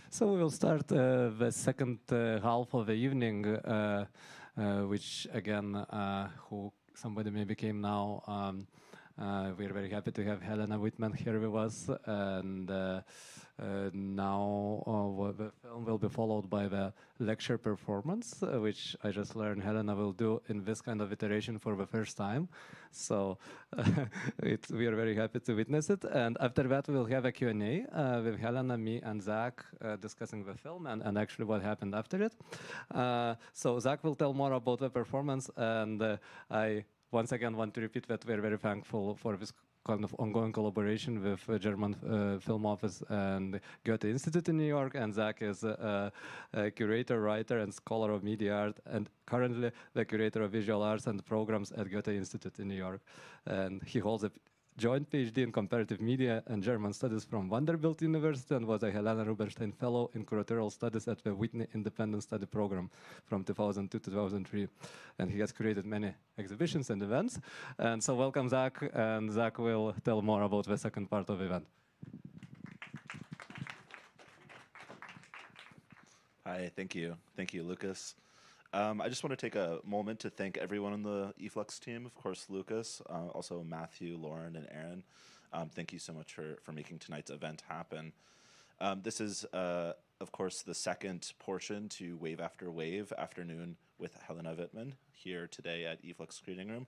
So we will start the second half of the evening, which again, who somebody maybe came now. We're very happy to have Helena Whitman here with us, and now the film will be followed by the lecture performance, which I just learned Helena will do in this kind of iteration for the first time. So we are very happy to witness it. And after that, we'll have a Q&A with Helena, me, and Zach discussing the film and actually what happened after it. So Zach will tell more about the performance, and I once again want to repeat that we're very thankful for this kind of ongoing collaboration with German Film Office and Goethe-Institut in New York. And Zach is a curator, writer, and scholar of media art, and currently the curator of visual arts and programs at Goethe-Institut in New York. And he holds a joint PhD in comparative media and German studies from Vanderbilt University, and was a Helena Rubinstein Fellow in curatorial studies at the Whitney Independent Study Program from 2002 to 2003. And he has created many exhibitions and events. And so welcome, Zach, and Zach will tell more about the second part of the event. Hi, thank you. Thank you, Lucas. I just want to take a moment to thank everyone on the eFlux team, of course, Lucas, also Matthew, Lauren, and Aaron. Thank you so much for making tonight's event happen. This is, of course, the second portion to Wave After Wave Afternoon with Helena Whitman here today at eFlux Screening Room.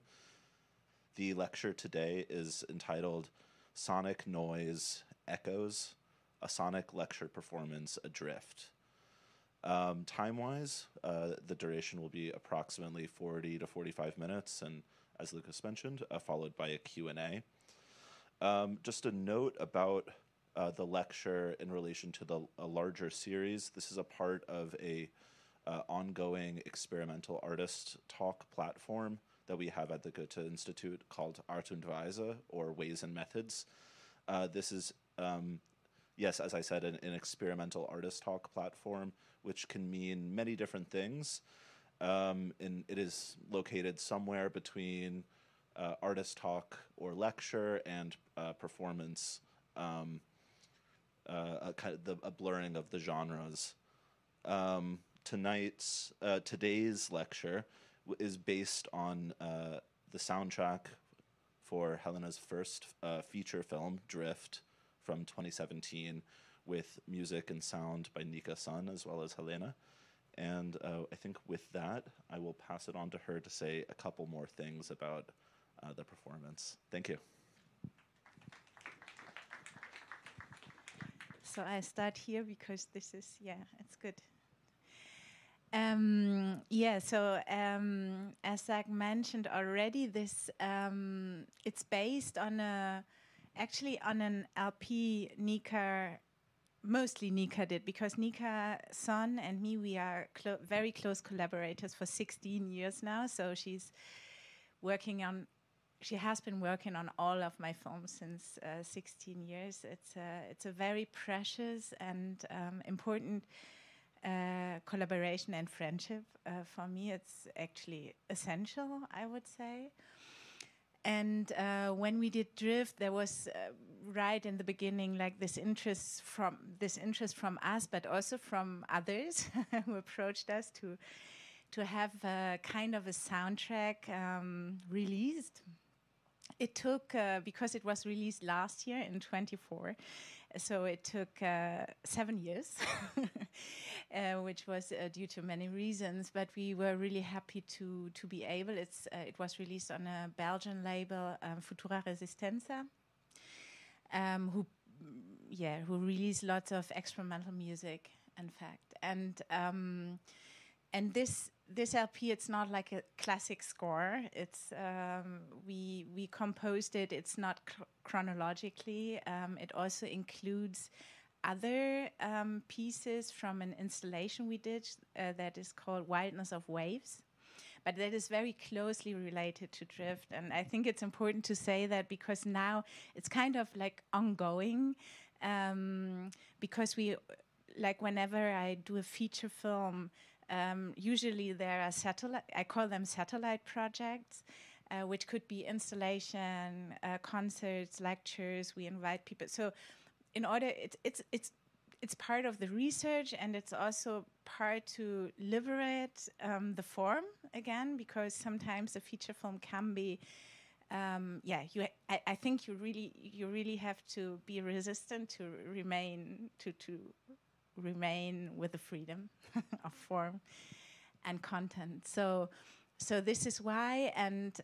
The lecture today is entitled Sonic Noise Echoes, a Sonic Lecture Performance Adrift. Time-wise, the duration will be approximately 40 to 45 minutes, and as Lucas mentioned, followed by a Q&A. Just a note about the lecture in relation to a larger series. This is a part of a ongoing experimental artist talk platform that we have at the Goethe-Institut called Art und Weise, or Ways and Methods. This is, yes, as I said, an experimental artist talk platform, which can mean many different things. And it is located somewhere between artist talk or lecture and performance, a blurring of the genres. Today's lecture is based on the soundtrack for Helena's first feature film, Drift, from 2017, with music and sound by Nika Sun as well as Helena. And I think with that, I will pass it on to her to say a couple more things about the performance. Thank you. So I start here because this is, it's good. So as Zach mentioned already, this it's based on actually on an LP mostly Nika did, because Nika Sun and me, we are very close collaborators for 16 years now. So she has been working on all of my films since 16 years. It's a very precious and important collaboration and friendship. For me, it's actually essential, I would say. And when we did Drift, there was right in the beginning like this interest from us, but also from others who approached us to have kind of a soundtrack released. It took because it was released last year in 24, so it took 7 years, which was due to many reasons. But we were really happy to be able. It was released on a Belgian label, Futura Resistenza, who released lots of experimental music, in fact. And this LP, it's not like a classic score. It's we composed it. It's not chronologically. It also includes other pieces from an installation we did that is called Wildness of Waves, but that is very closely related to Drift. And I think it's important to say that because now it's kind of like ongoing, because we, like whenever I do a feature film, usually there are I call them satellite projects, which could be installation, concerts, lectures. We invite people. So in order, it's it's part of the research, and it's also part to liberate the form again, because sometimes a feature film can be, I think you really have to be resistant to remain with the freedom of form and content. So this is why, and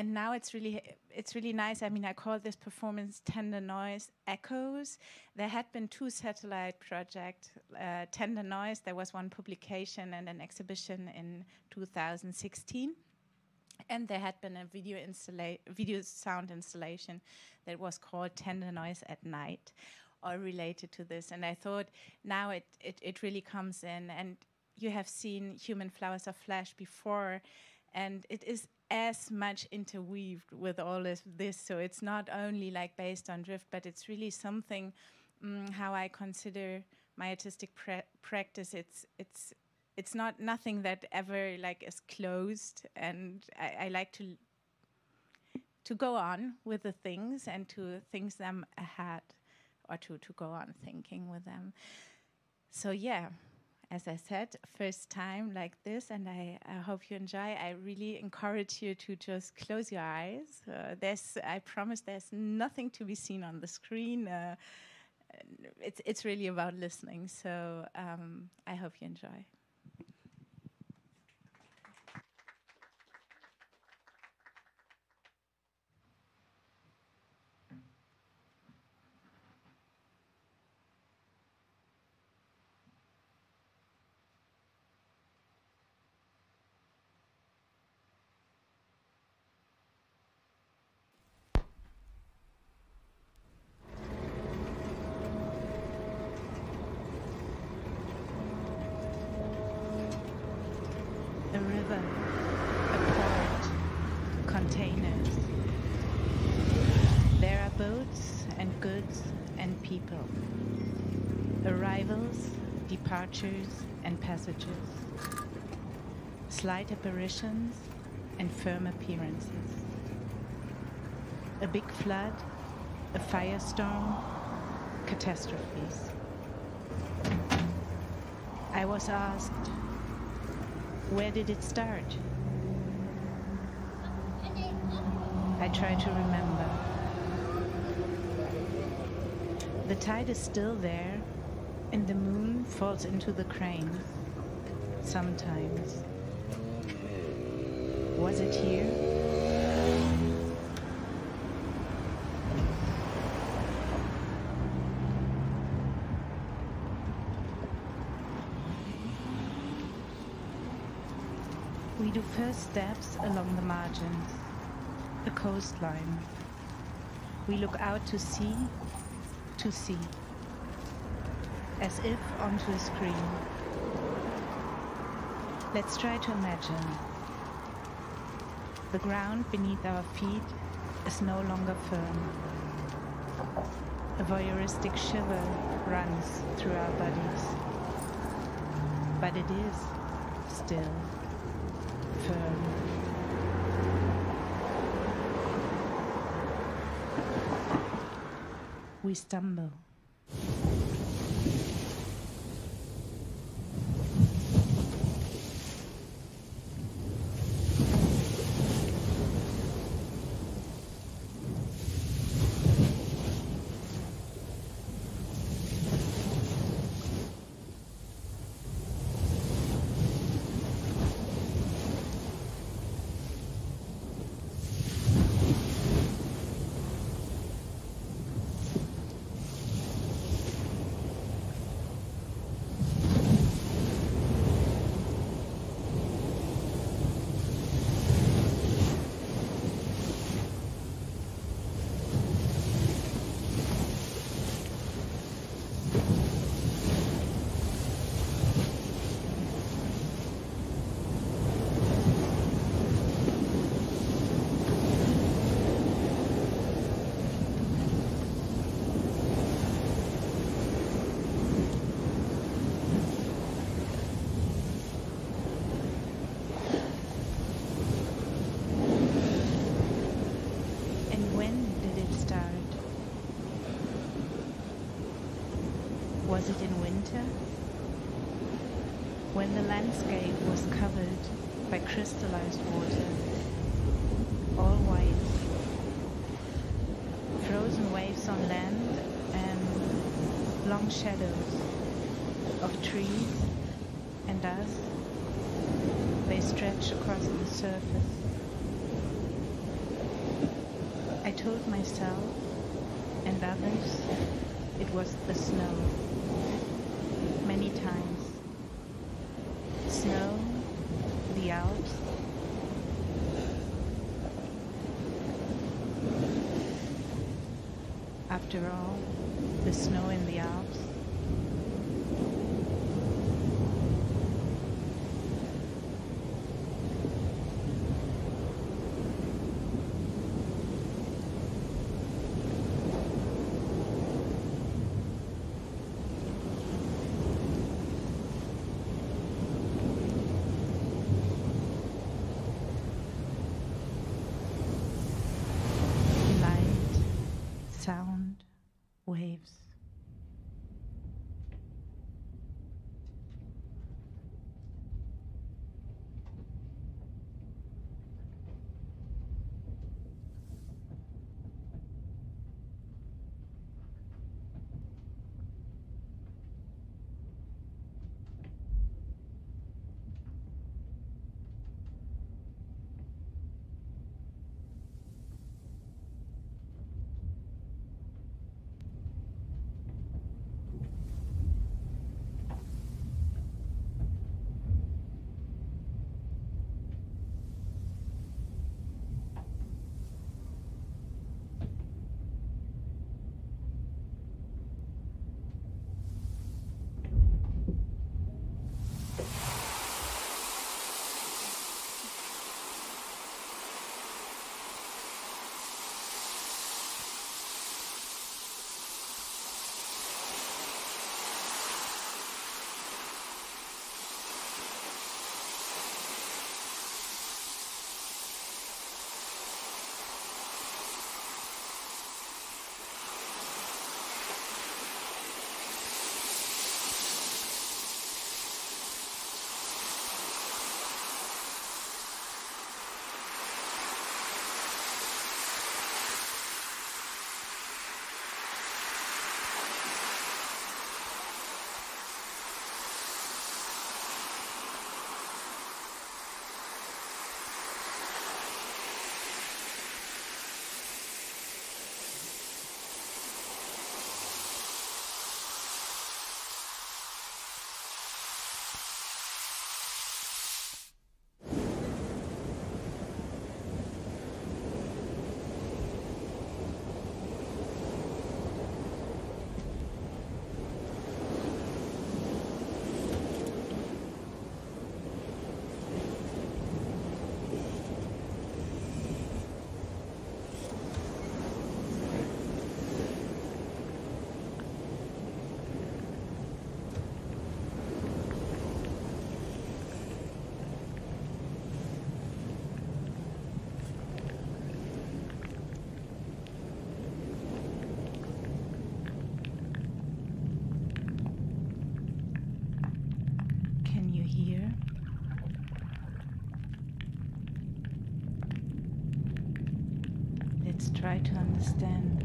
now it's really nice. I mean, I call this performance Tender Noise Echoes. There had been 2 satellite projects, Tender Noise. There was one publication and an exhibition in 2016, and there had been a video sound installation that was called Tender Noise at Night, or related to this. And I thought now it really comes in, and you have seen Human Flowers of Flesh before, and it is as much interweaved with all of this. So it's not only like based on drift, but it's really something how I consider my artistic practice. It's not nothing that ever like is closed, and I like to go on with the things and to think them ahead, or to go on thinking with them. So yeah. As I said, first time like this, and I hope you enjoy. I really encourage you to just close your eyes. I promise there's nothing to be seen on the screen. It's really about listening. So I hope you enjoy. A river, a port, containers. There are boats and goods and people. Arrivals, departures and passages. Slight apparitions and firm appearances. A big flood, a firestorm, catastrophes. I was asked, where did it start? I try to remember. The tide is still there, and the moon falls into the crane. Sometimes. Was it here? We do first steps along the margins, the coastline. We look out to sea, as if onto a screen. Let's try to imagine. The ground beneath our feet is no longer firm. A voyeuristic shiver runs through our bodies, but it is still firm. We stumble. Was it in winter? When the landscape was covered by crystallized water, all white, frozen waves on land and long shadows of trees and us, they stretch across the surface. I told myself and others it was the snow. Many times. Snow, the Alps. After all, the snow in the Alps. Sound, waves. Let's try to understand.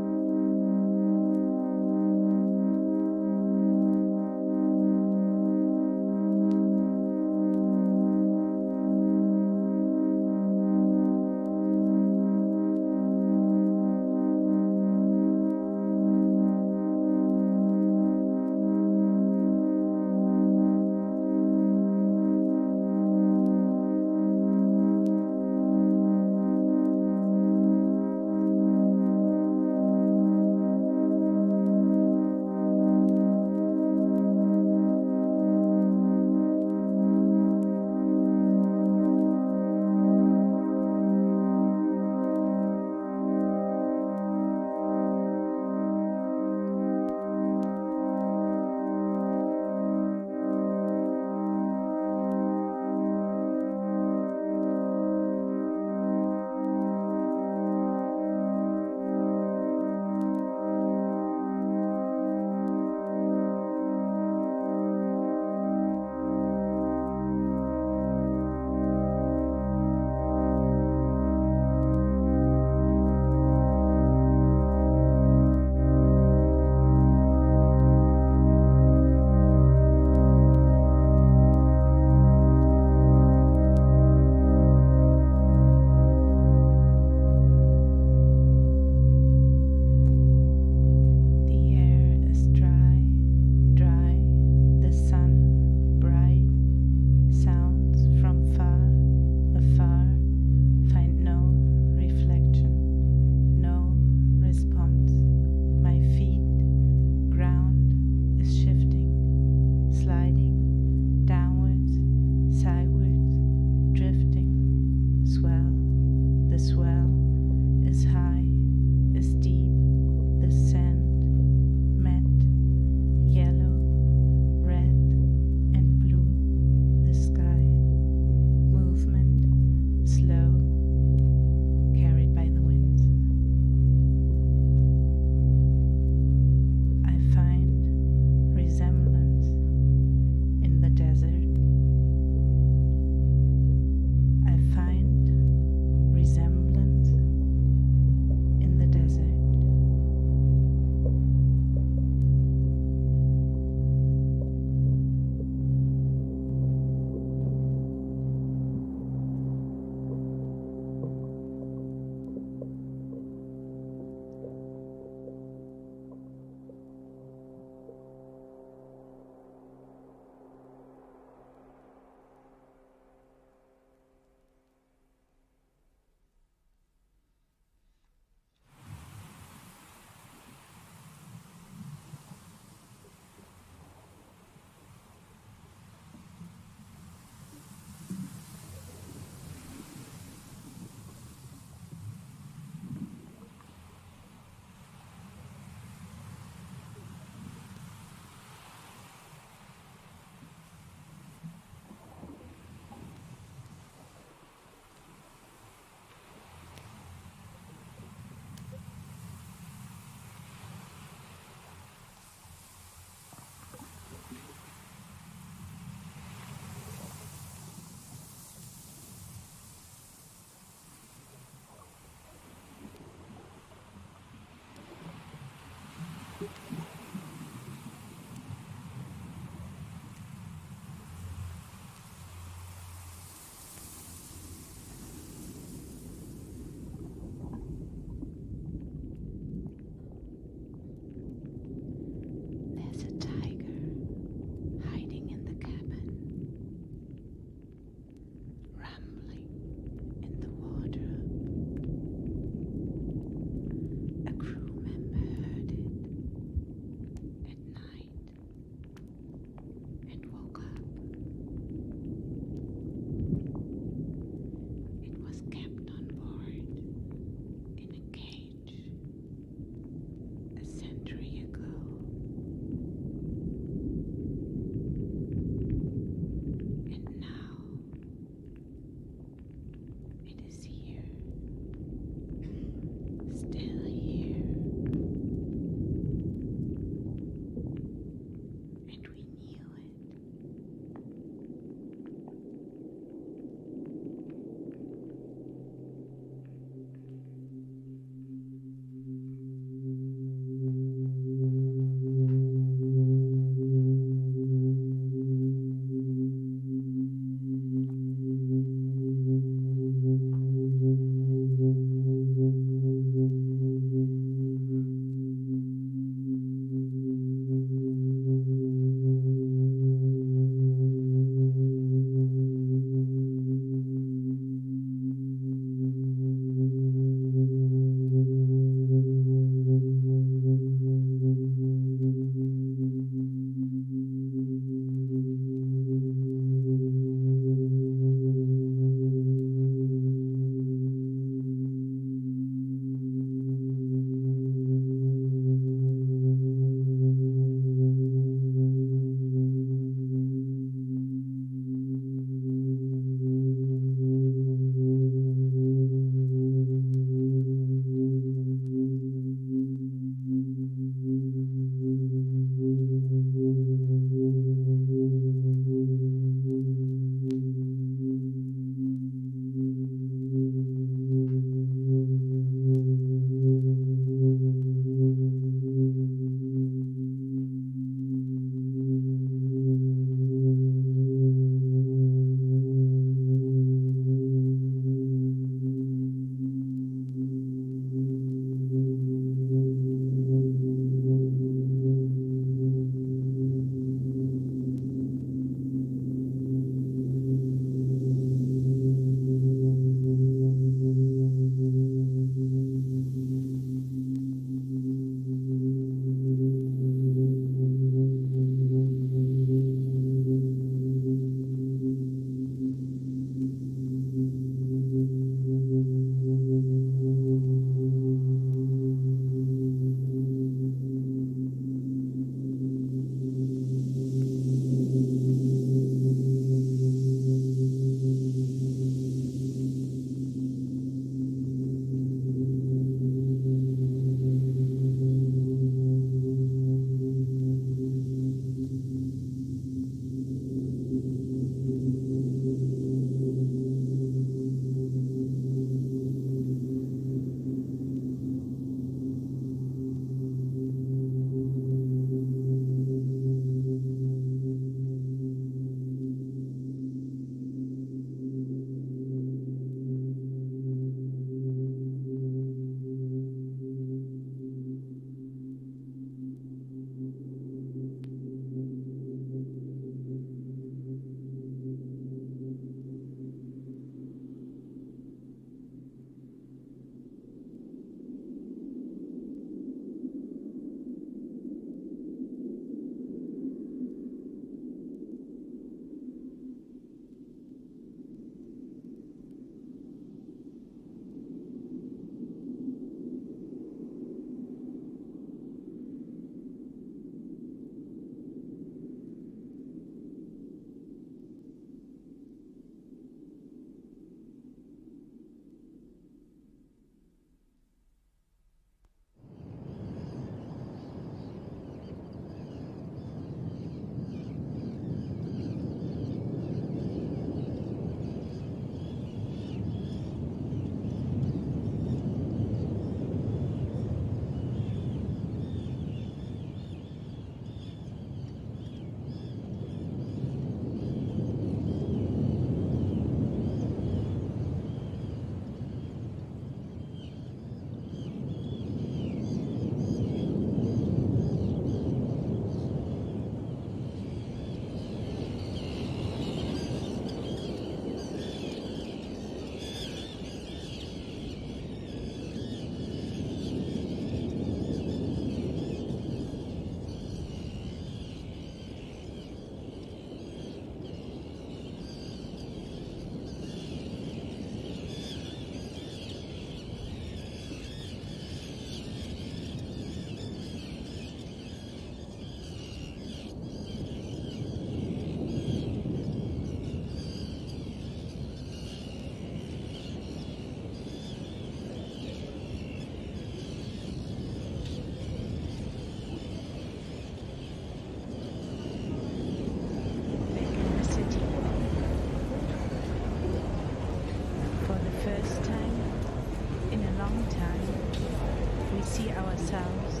themselves,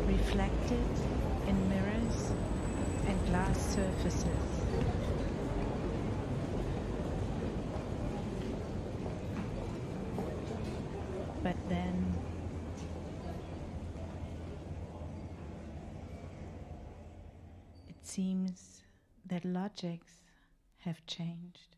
reflected in mirrors and glass surfaces. But then it seems that logics have changed.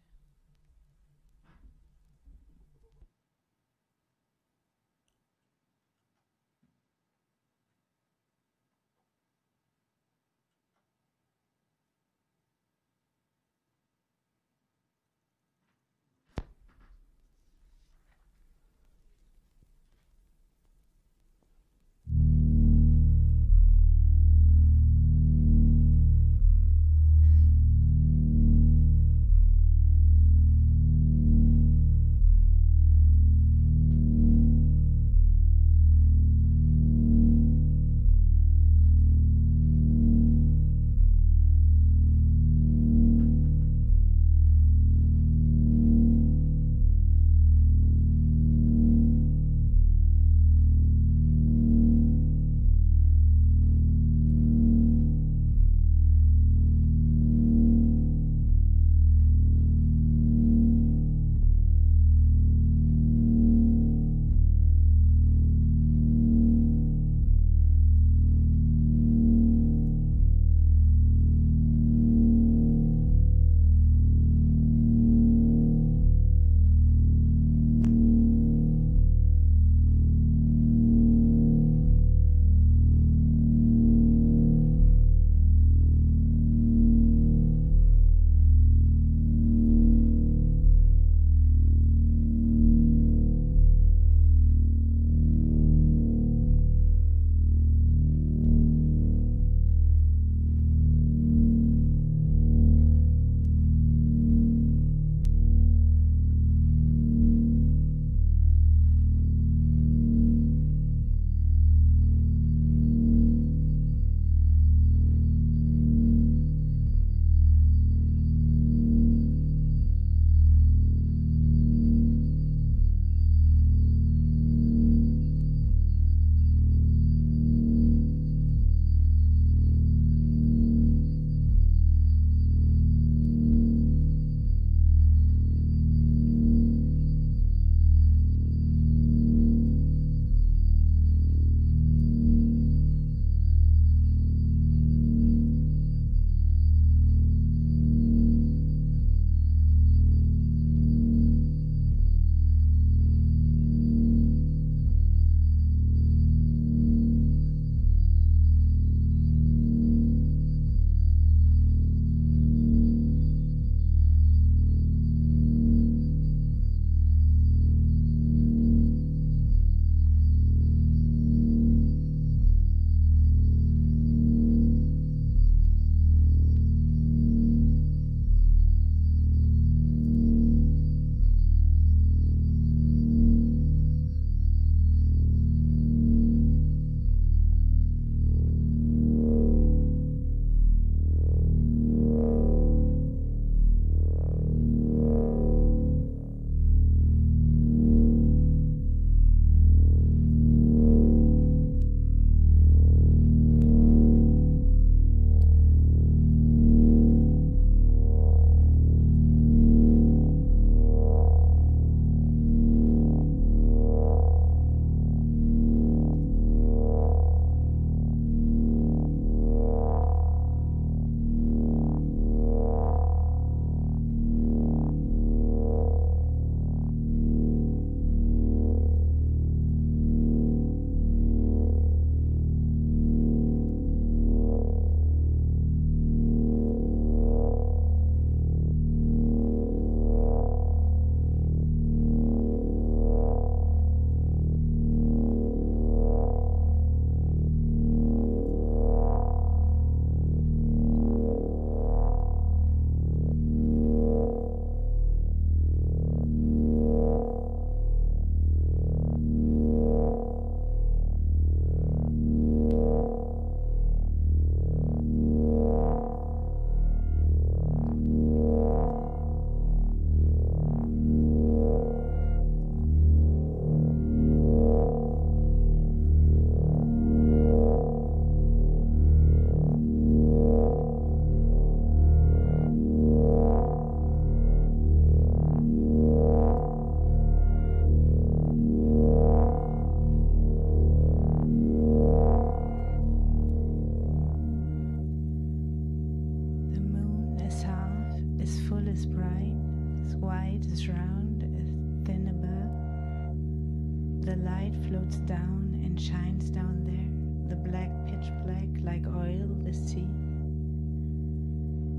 The light floats down and shines down there, the black pitch black like oil, the sea.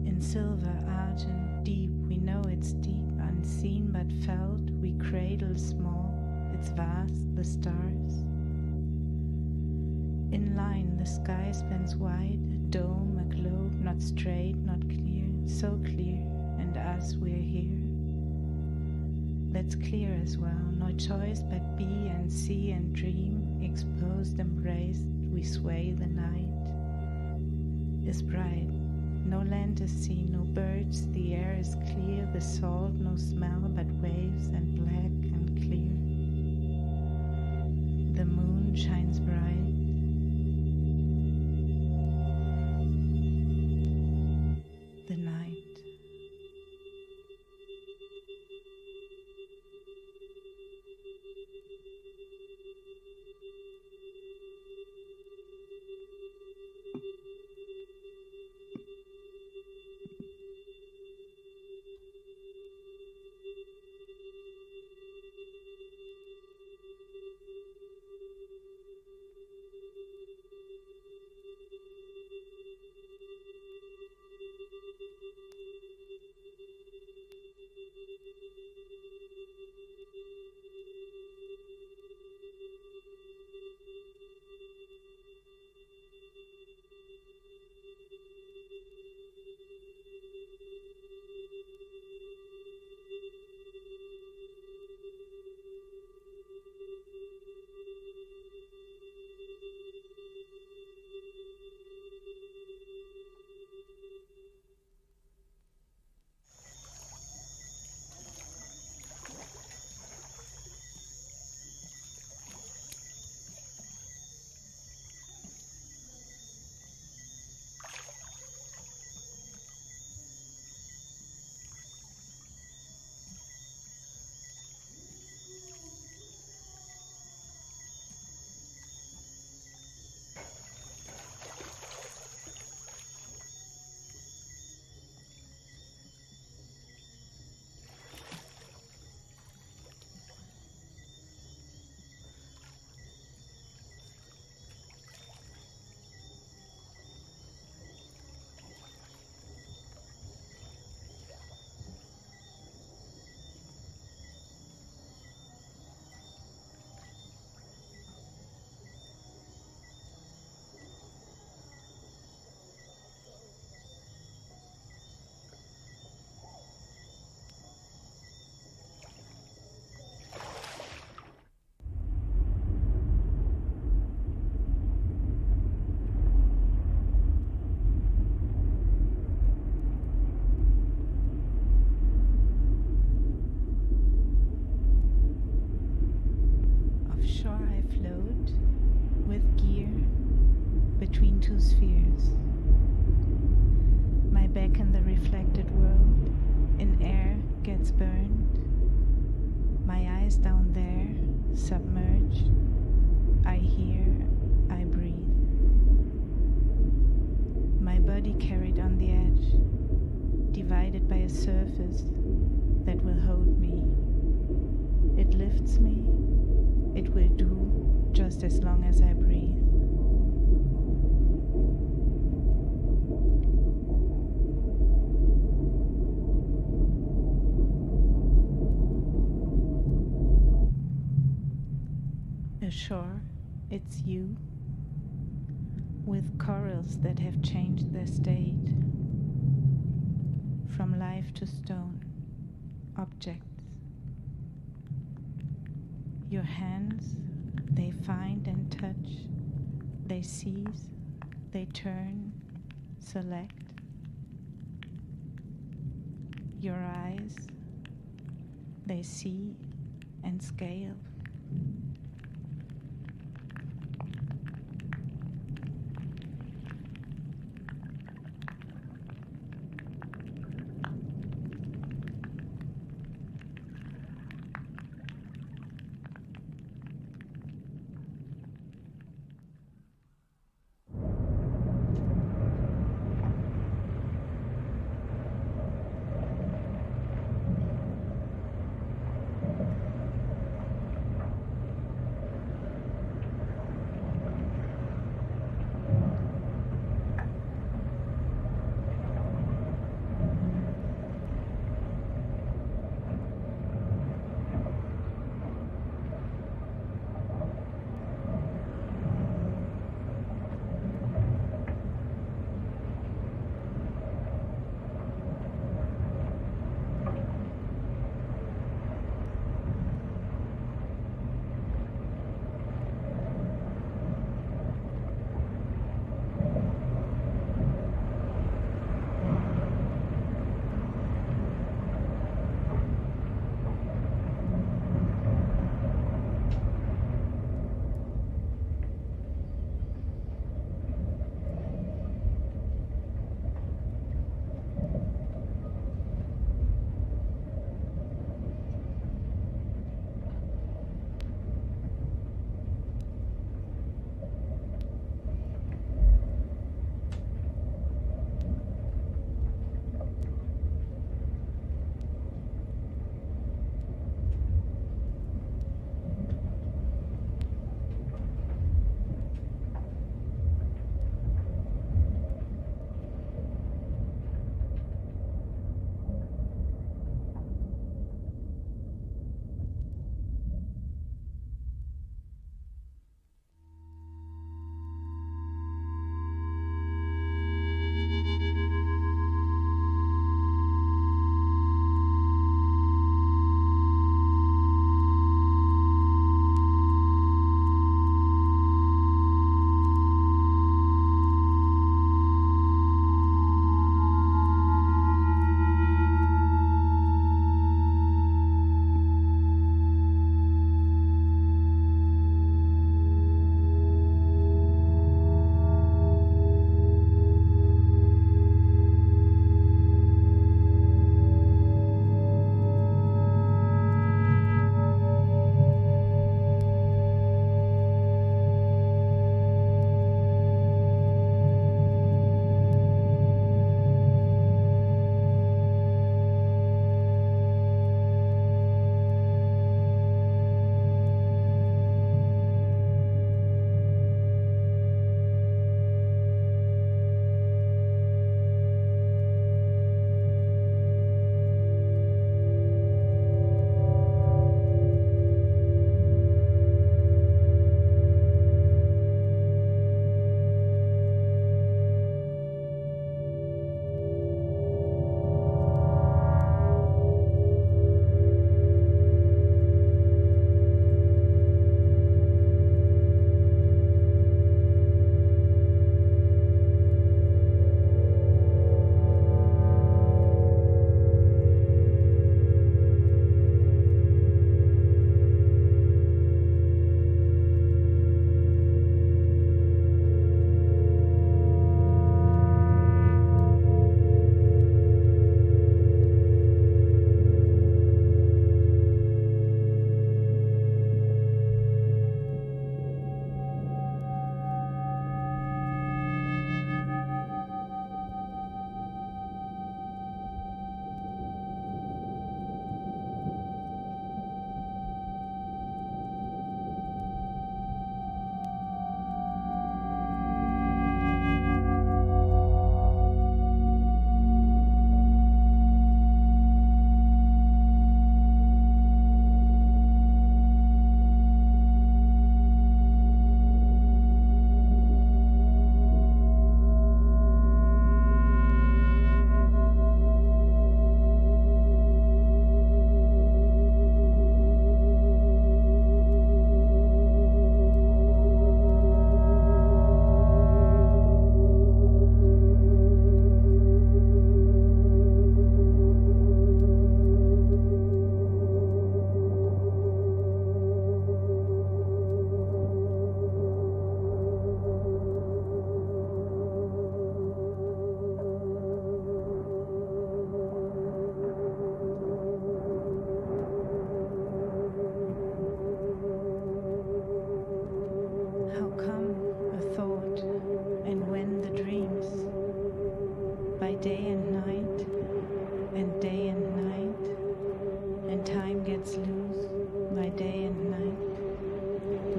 In silver, argent, deep, we know it's deep, unseen but felt, we cradle small, it's vast, the stars. In line, the sky spans wide, a dome, a globe, not straight, not clear, so clear, and us, we're here. That's clear as well, no choice but be and see and dream, exposed, embraced, we sway the night. Is bright, no land is seen, no birds, the air is clear, the salt, no smell but waves and black and clear. The moon shines bright. The night. Two spheres. My back in the reflected world, in air gets burned. My eyes down there, submerged. I hear, I breathe. My body carried on the edge, divided by a surface that will hold me. It lifts me, it will do just as long as I breathe. Ashore, it's you, with corals that have changed their state, from life to stone, objects. Your hands, they find and touch, they seize, they turn, select. Your eyes, they see and scale.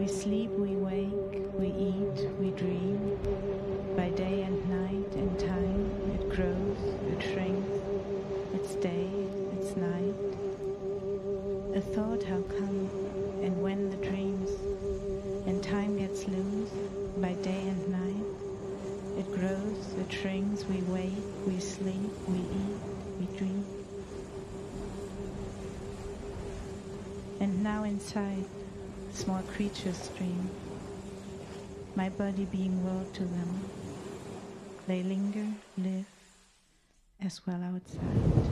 sleep, we wake, we eat, we dream. By day and night, in time, it grows, it shrinks. It's day, it's night. A thought, how come, and when the dreams, and time gets loose, by day and night, it grows, it shrinks, we wake, we sleep, we eat, we dream. And now inside, small creatures dream, my body being world to them. They linger, live, as well outside.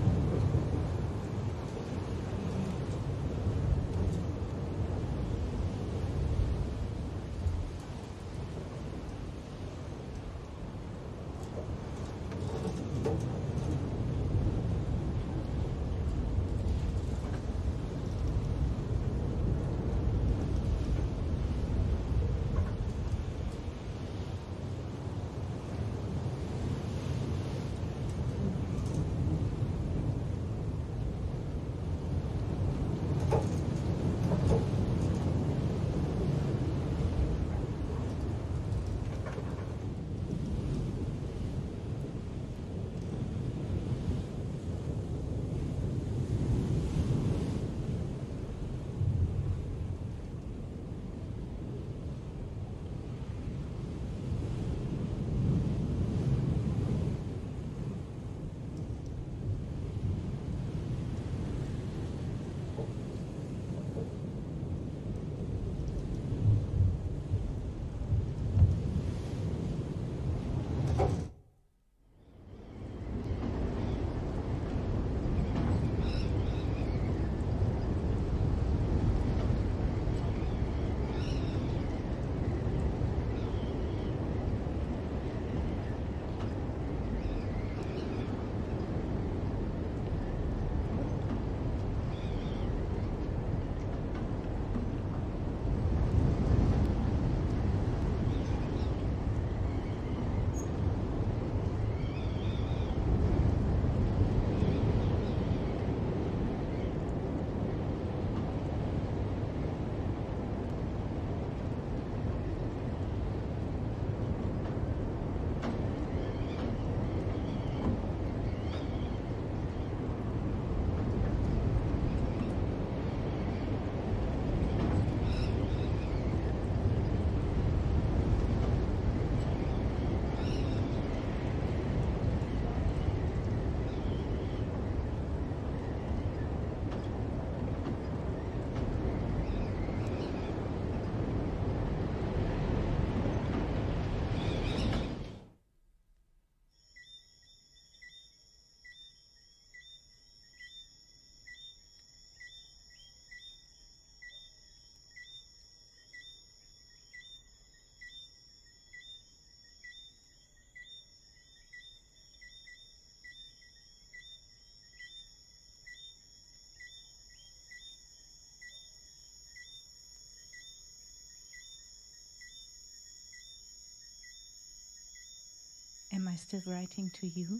Am I still writing to you?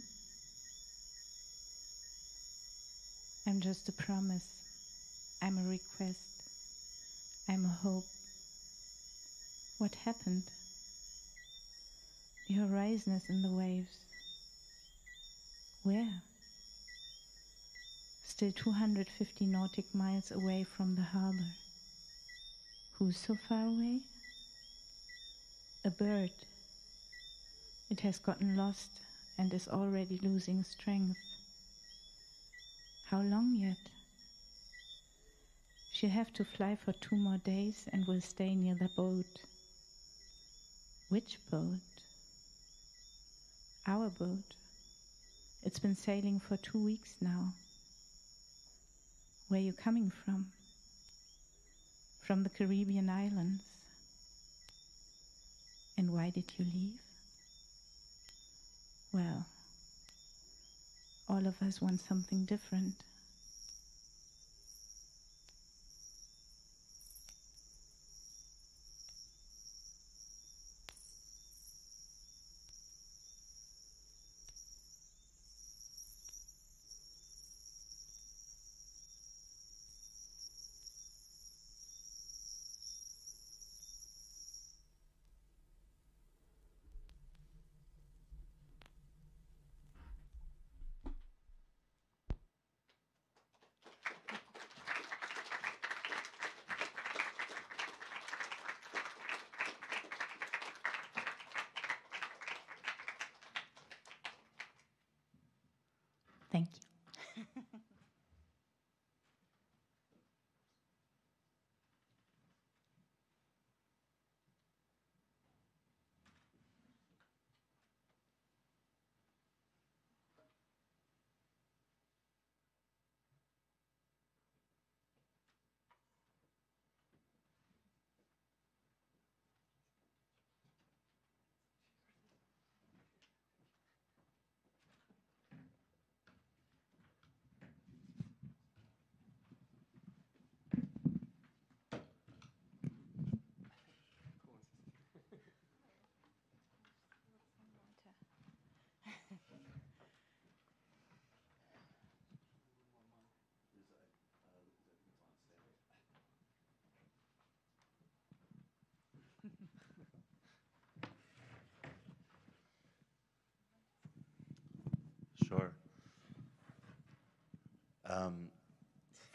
I'm just a promise. I'm a request. I'm a hope. What happened? The horizon is in the waves. Where? Still 250 nautic miles away from the harbor. Who's so far away? A bird. It has gotten lost and is already losing strength. How long yet? She'll have to fly for 2 more days and will stay near the boat. Which boat? Our boat. It's been sailing for 2 weeks now. Where are you coming from? From the Caribbean islands. And why did you leave? Well, all of us want something different.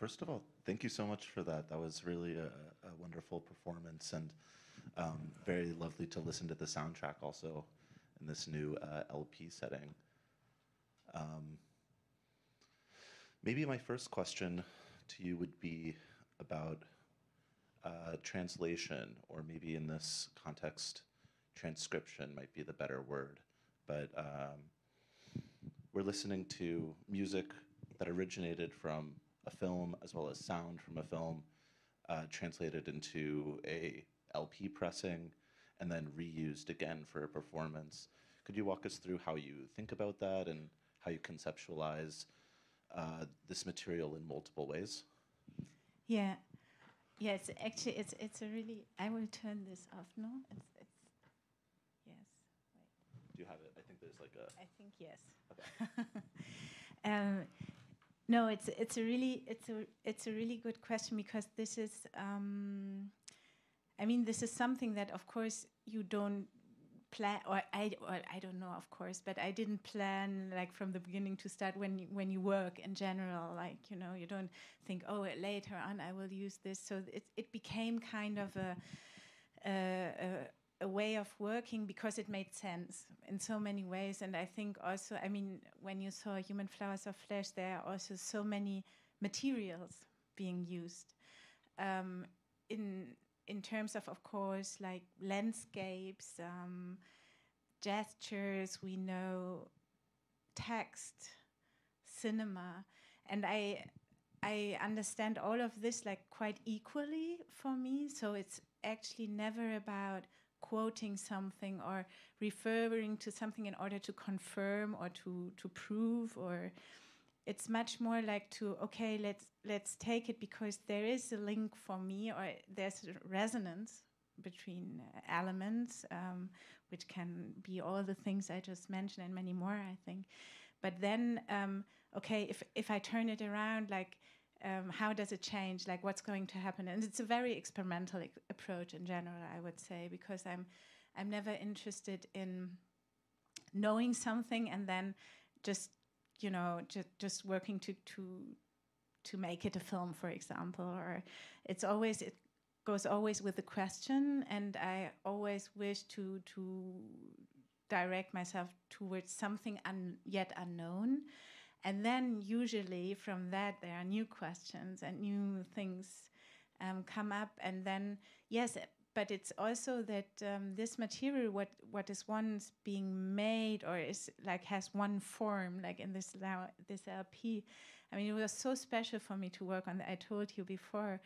First of all, thank you so much for that. That was really a wonderful performance, and very lovely to listen to the soundtrack also in this new LP setting. Maybe my first question to you would be about translation, or maybe in this context, transcription might be the better word. But we're listening to music that originated from a film, as well as sound from a film, translated into a LP pressing, and then reused again for a performance. Could you walk us through how you think about that and how you conceptualize this material in multiple ways? Yeah. Yes, actually, it's a really. I will turn this off. No, it's yes. Wait. Do you have it? I think there's like a. I think yes. Okay. No, it's a really good question, because this is. I mean, this is something that, of course, you don't plan, or I don't know, of course, but I didn't plan like from the beginning to start when you work in general. Like, you know, you don't think, oh, later on I will use this. So it became kind of a way of working, because it made sense in so many ways. And I think also, I mean, when you saw Human Flowers of Flesh, there are also so many materials being used in terms of course, like landscapes, gestures, we know text, cinema, and I understand all of this like quite equally for me. So it's actually never about quoting something or referring to something in order to confirm or to prove, or it's much more like to, okay, let's take it because there is a link for me, or there's a resonance between elements, which can be all the things I just mentioned and many more, I think. But then, okay, if I turn it around, like, how does it change? Like, what's going to happen? And it's a very experimental approach in general, I would say, because I'm never interested in knowing something and then just, you know, just working to make it a film, for example. Or it goes always with the question, and I always wish to direct myself towards something yet unknown. And then usually from that there are new questions and new things come up. And then, yes, but it's also that this material, what is once being made, or is like has one form, like in this LP. I mean, it was so special for me to work on that. I told you before,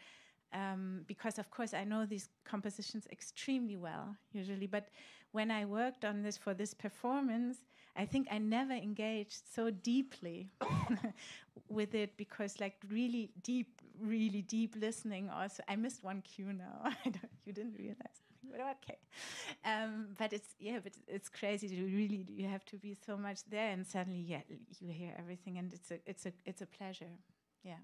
because of course I know these compositions extremely well usually. But when I worked on this for this performance, I think I never engaged so deeply with it, because like really deep listening. Also, I missed one cue now. You didn't realize, but okay. But it's crazy. You have to be so much there, and suddenly you hear everything, and it's a pleasure. Yeah.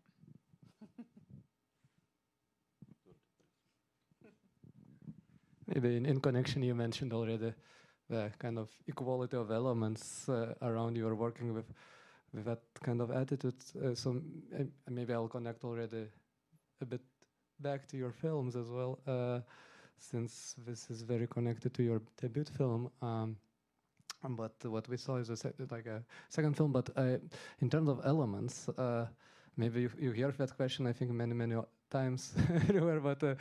Maybe in connection, you mentioned already the kind of equality of elements around you are working with that kind of attitude. So maybe I'll connect already a bit back to your films as well, since this is very connected to your debut film. But what we saw is like a second film. But in terms of elements, maybe you hear that question, I think, many times everywhere. But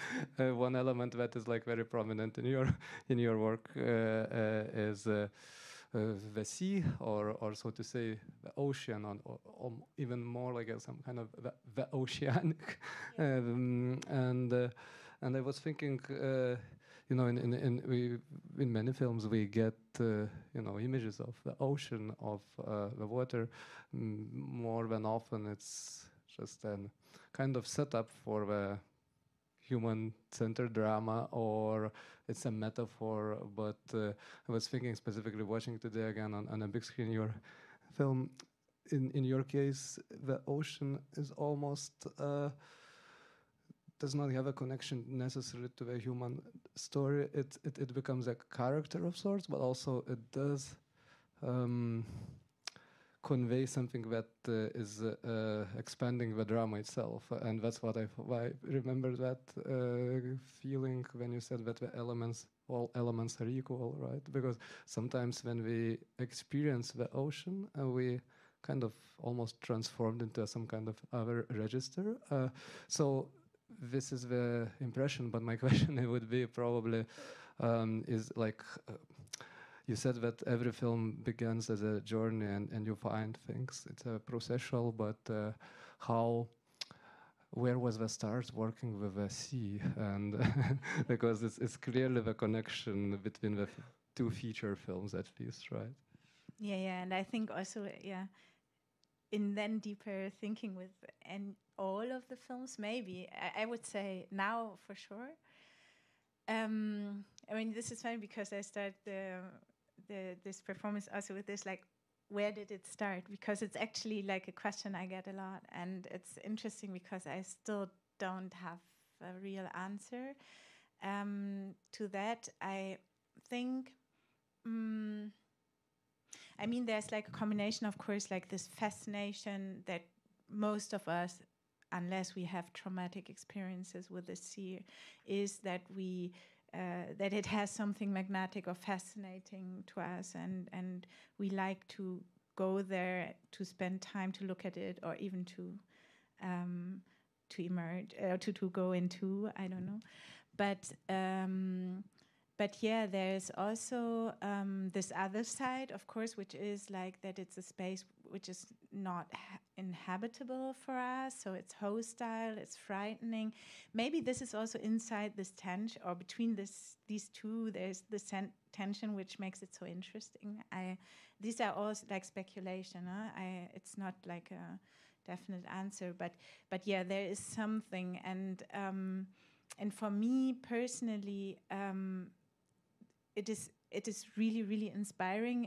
one element that is like very prominent in your work is the sea, or so to say, the ocean, or even more like some kind of the oceanic. Yeah. And I was thinking, you know, in many films we get you know, images of the ocean, of the water. More than often it's just a kind of setup for the human-centered drama, or it's a metaphor. But I was thinking specifically watching today again on a big screen your film. In your case, the ocean is almost does not have a connection necessarily to the human story. It becomes a character of sorts, but also it does convey something that is expanding the drama itself, and that's what I remember that feeling when you said that all elements are equal, right? Because sometimes when we experience the ocean, we kind of almost transformed into some kind of other register. So this is the impression, but my question would be probably is like, you said that every film begins as a journey and you find things. It's a processual, but where was the stars working with the sea? And because it's clearly the connection between the two feature films at least, right? Yeah, and I think also, in then deeper thinking with all of the films, maybe I would say now for sure. I mean, this is funny because I started this performance also with this, like, where did it start? Because it's actually like a question I get a lot, and it's interesting because I still don't have a real answer to that. I think. I mean, there's like a combination, of course, like this fascination that most of us, unless we have traumatic experiences with the sea, is that that it has something magnetic or fascinating to us, and we like to go there to spend time to look at it, or even to emerge, to go into, I don't know, but yeah, there's also this other side, of course, which is like that it's a space which is not inhabitable for us, so it's hostile, it's frightening. Maybe this is also inside this tension, or between these two, there's this tension which makes it so interesting. These are all like speculation. It's not like a definite answer, but yeah, there is something, and for me personally, it is really, really inspiring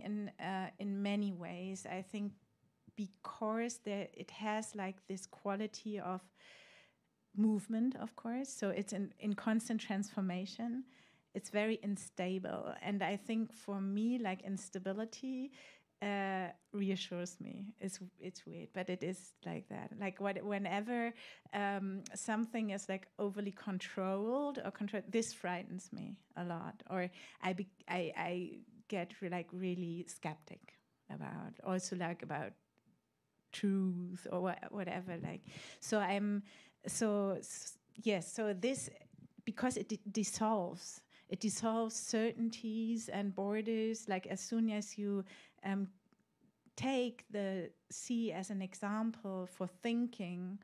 in many ways. I think because it has like this quality of movement, of course. So it's in constant transformation. It's very unstable, and I think for me, like, instability reassures me. It's weird, but it is like that. Like whenever something is like overly controlled, this frightens me a lot. Or I get really skeptic about truth or whatever. Like, so this, because it dissolves. It dissolves certainties and borders. Like, as soon as you take the sea as an example for thinking,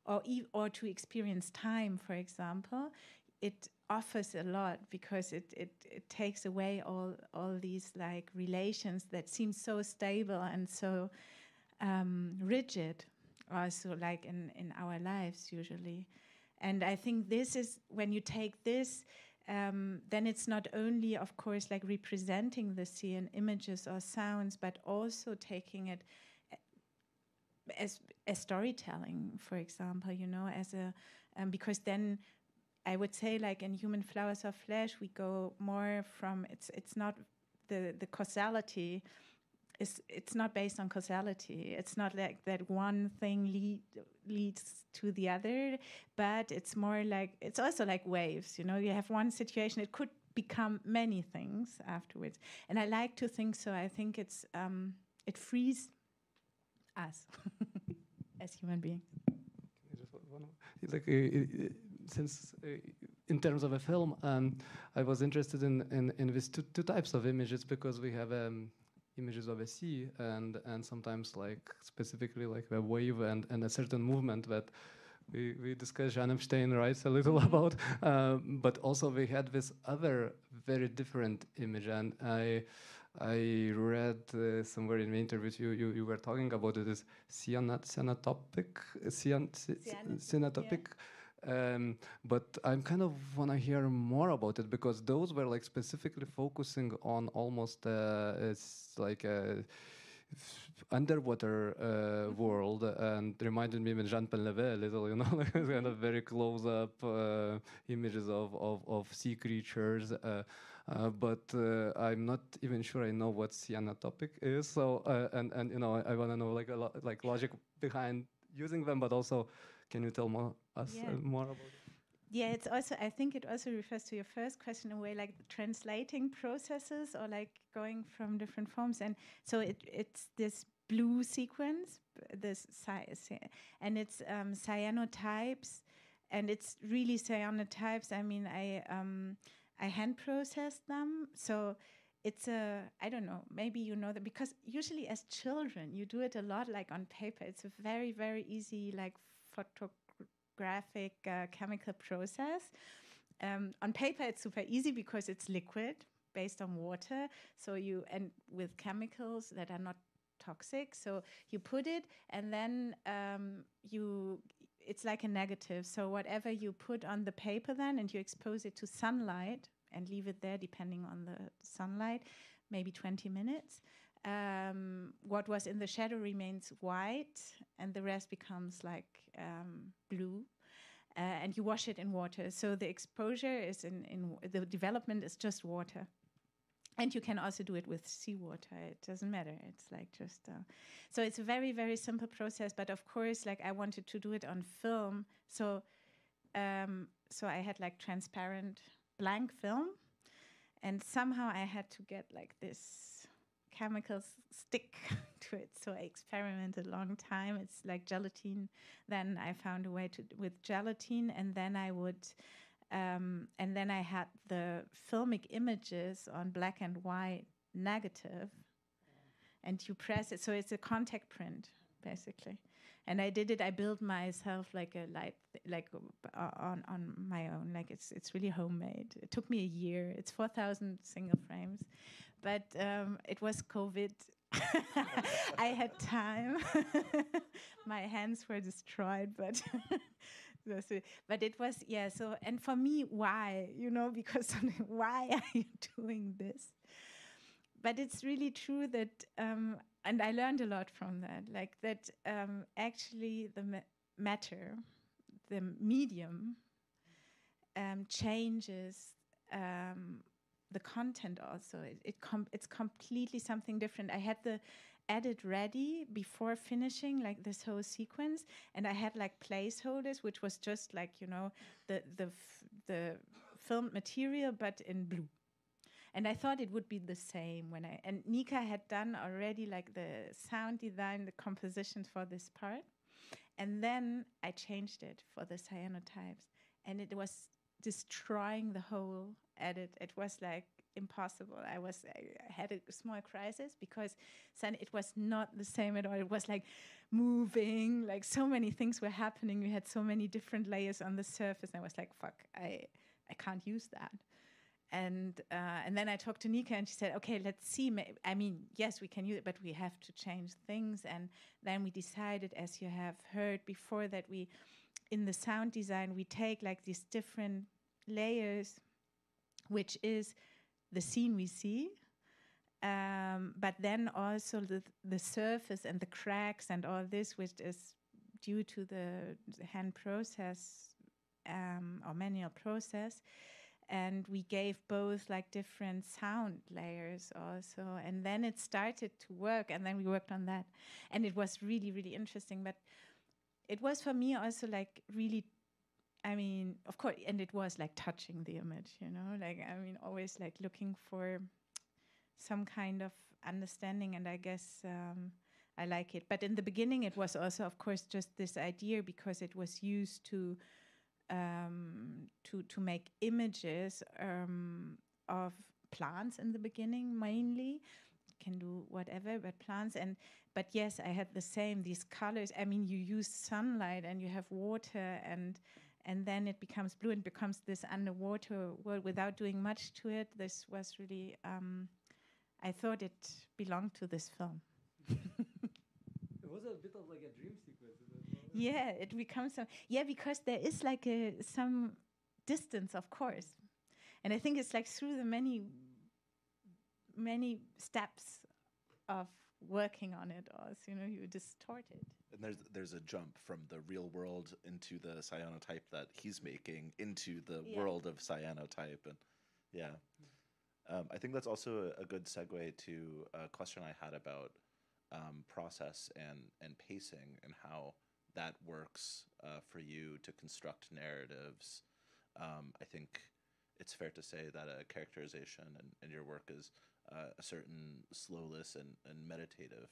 or to experience time, for example, it offers a lot, because it takes away all these like relations that seem so stable and so rigid, also like in our lives usually. And I think this is, when you take this, then it's not only, of course, like representing the sea in images or sounds, but also taking it as storytelling, for example, as a because then I would say, like, in Human Flowers of Flesh, we go more from it's not the causality. It's not based on causality. It's not like that one thing leads to the other, but it's more like, it's also like waves. You have one situation, it could become many things afterwards. And I like to think so. I think it frees us as human beings. Since in terms of a film, I was interested in these two types of images, because we have images of a sea and sometimes like specifically like a wave and a certain movement that we discussed. Jean Epstein writes a little about, but also we had this other very different image, and I read somewhere in the interviews you were talking about it, is cyanotopic. But I'm kind of want to hear more about it, because those were like specifically focusing on almost it's like a underwater world, and reminded me of Jean Paul a little, like kind of very close-up images of sea creatures. But I'm not even sure I know what cyanotopic is. So and I want to know like logic behind using them, but also can you tell us more about it? Yeah, it's also, I think it also refers to your first question in a way, like translating processes or like going from different forms. And so it's this blue sequence, and it's cyanotypes, and it's really cyanotypes. I mean, I hand processed them. So it's I don't know, maybe you know that, because usually as children, you do it a lot like on paper. It's a very, very easy like photographic chemical process. On paper, it's super easy because it's liquid based on water. So and with chemicals that are not toxic. So you put it, and then it's like a negative. So whatever you put on the paper then, and you expose it to sunlight and leave it there depending on the sunlight, maybe 20 minutes. What was in the shadow remains white, and the rest becomes like blue. And you wash it in water. So the exposure is in the development is just water. And you can also do it with seawater. It doesn't matter. It's like just... so it's a very, very simple process. But of course, like I wanted to do it on film. So I had like transparent blank film. And somehow I had to get like this chemical stick to it. So I experimented a long time. It's like gelatin. Then I found a way with gelatin, and then I had the filmic images on black and white negative, and you press it. So it's a contact print, basically. And I did it. I built myself like a light, on my own. Like it's really homemade. It took me a year. It's 4,000 single frames, but it was COVID. I had time. My hands were destroyed, but it was, yeah. So, and for me, why? Because why are you doing this? But it's really true that, and I learned a lot from that, like that actually the matter, the medium, changes the content also. It's completely something different. I had the edit ready before finishing like this whole sequence, and I had like placeholders, which was just like the filmed material but in blue. And I thought it would be the same and Nika had done already like the sound design, the compositions for this part. And then I changed it for the cyanotypes, and it was destroying the whole edit. It was like impossible. I had a small crisis because it was not the same at all. It was like moving, like so many things were happening. We had so many different layers on the surface. And I was like, fuck, I can't use that. And then I talked to Nika, and she said, okay, let's see. I mean, yes, we can use it, but we have to change things. And then we decided, as you have heard before, that in the sound design, we take like these different layers, which is the scene we see, but then also the surface and the cracks and all this, which is due to the hand process or manual process. And we gave both like different sound layers also. And then it started to work, and then we worked on that. And it was really, really interesting. But it was for me also like really, I mean, of course, and it was like touching the image, like, I mean, always like looking for some kind of understanding. And I guess I like it. But in the beginning, it was also, of course, just this idea, because it was used to make images of plants in the beginning mainly. Can do whatever, but plants. But yes, I had the same, these colors. I mean, you use sunlight and you have water, and then it becomes blue and becomes this underwater world without doing much to it. This was really, I thought it belonged to this film. It was a bit of like a dream sequence. Yeah, it becomes because there is like some distance, of course, and I think it's like through the many steps of working on it, also, you distort it. And there's a jump from the real world into the cyanotype that he's making into the world of cyanotype, and I think that's also a good segue to a question I had about process and pacing and how that works for you to construct narratives. I think it's fair to say that a characterization in your work is a certain slowness and meditative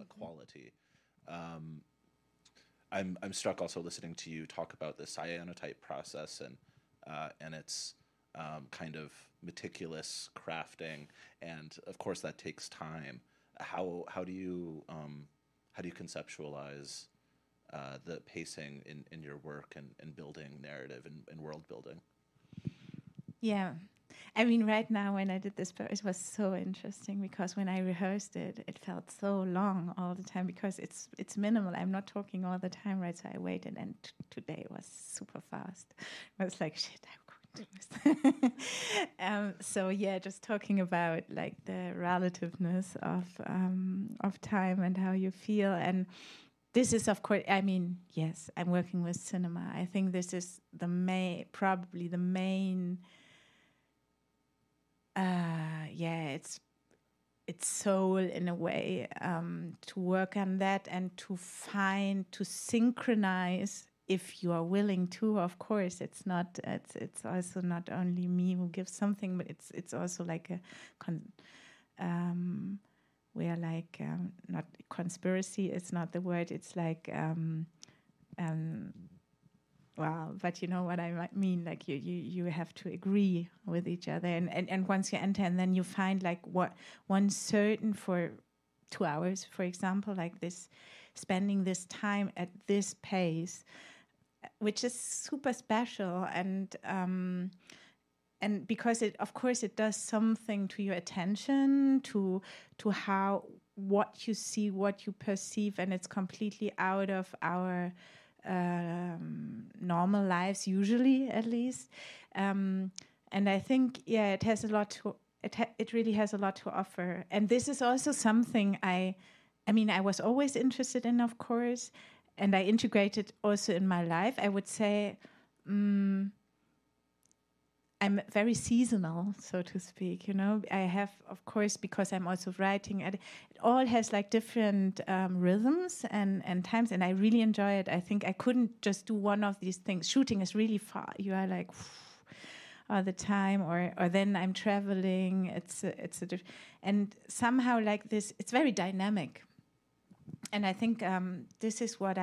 quality. I'm struck also listening to you talk about the cyanotype process and its kind of meticulous crafting, and of course that takes time. How do you conceptualize the pacing in your work and building narrative and world building? Yeah. I mean, right now when I did this, it was so interesting because when I rehearsed it, it felt so long all the time because it's minimal. I'm not talking all the time, right? So I waited, and today was super fast. I was like, shit, I'm going to do this. So yeah, just talking about like the relativeness of time and how you feel. And this is, of course, I mean, yes, I'm working with cinema. I think this is probably the main. It's soul in a way, to work on that and to synchronize if you are willing to. Of course, it's also not only me who gives something, but it's also like we're like not conspiracy. It's not the word. It's like well, but you know what I mean, like you have to agree with each other, and once you enter, and then you find like one certain for 2 hours, for example, like this, spending this time at this pace, which is super special, and because of course it does something to your attention, to what you see, what you perceive, and it's completely out of our normal lives, usually, at least, and I think it has a lot to. It really has a lot to offer, and this is also something I mean, I was always interested in, of course, and I integrated also in my life. I would say I'm very seasonal, so to speak. I have, of course, because I'm also writing, it all has like different rhythms and times, and I really enjoy it. I think I couldn't just do one of these things. Shooting is really far. You are like all the time, or then I'm traveling. And somehow like this, it's very dynamic, and I think this is what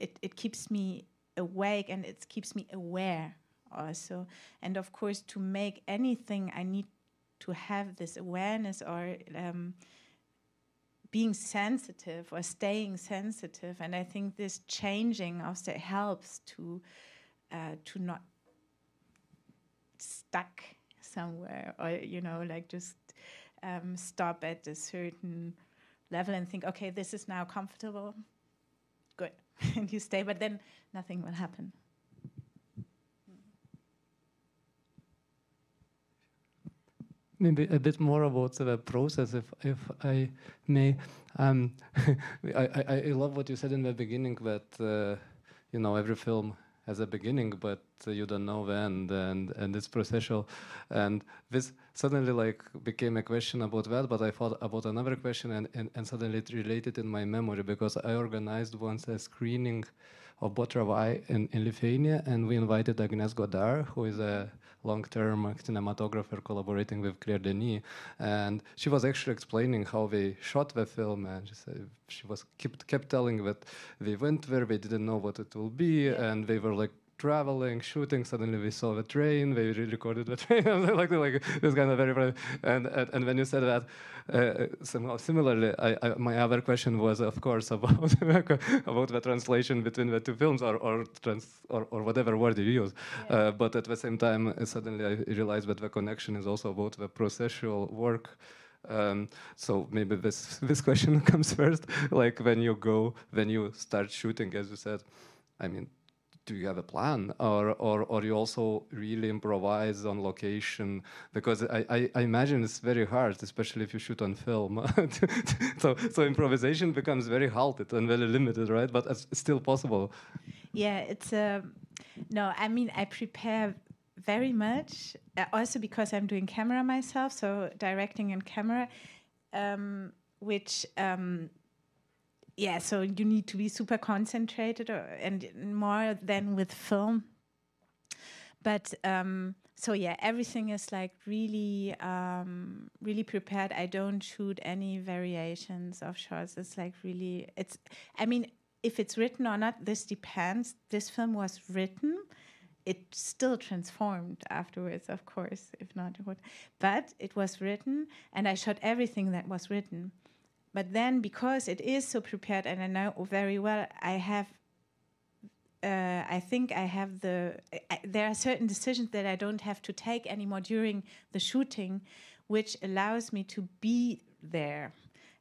it keeps me awake, and it keeps me aware also. And of course, to make anything, I need to have this awareness, or being sensitive, or staying sensitive. And I think this changing also helps to not stuck somewhere, or like just stop at a certain level and think, okay, this is now comfortable, good, and you stay, but then nothing will happen. Maybe a bit more about the process, if I may. I love what you said in the beginning, that every film has a beginning, but you don't know the end, and it's processual. And this suddenly like became a question about that, but I thought about another question, and suddenly it related in my memory, because I organized once a screening of Botravai in Lithuania, and we invited Agnes Godard, who is a long-term cinematographer collaborating with Claire Denis, and she was actually explaining how they shot the film, and she kept telling that they went there, they didn't know what it will be, and they were like traveling, shooting. Suddenly we saw the train. They recorded the train. like this kind of very and when you said that, somehow similarly, my other question was, of course, about the translation between the two films, or whatever word you use. Yeah. But at the same time, suddenly I realized that the connection is also about the processual work. So maybe this question comes first. Like when you start shooting, as you said, I mean, do you have a plan, or you also really improvise on location? Because I imagine it's very hard, especially if you shoot on film. So improvisation becomes very halted and very limited, right? But it's still possible. Yeah, it's no. I mean, I prepare very much. Also because I'm doing camera myself, so directing and camera, which. Yeah, so you need to be super concentrated, and more than with film. But so yeah, everything is like really, really prepared. I don't shoot any variations of shots. It's like really, it's. I mean, if it's written or not, this depends. This film was written. It still transformed afterwards, of course. If not, it would. But it was written, and I shot everything that was written. But then, because it is so prepared, and I know very well, I think I have there are certain decisions that I don't have to take anymore during the shooting, which allows me to be there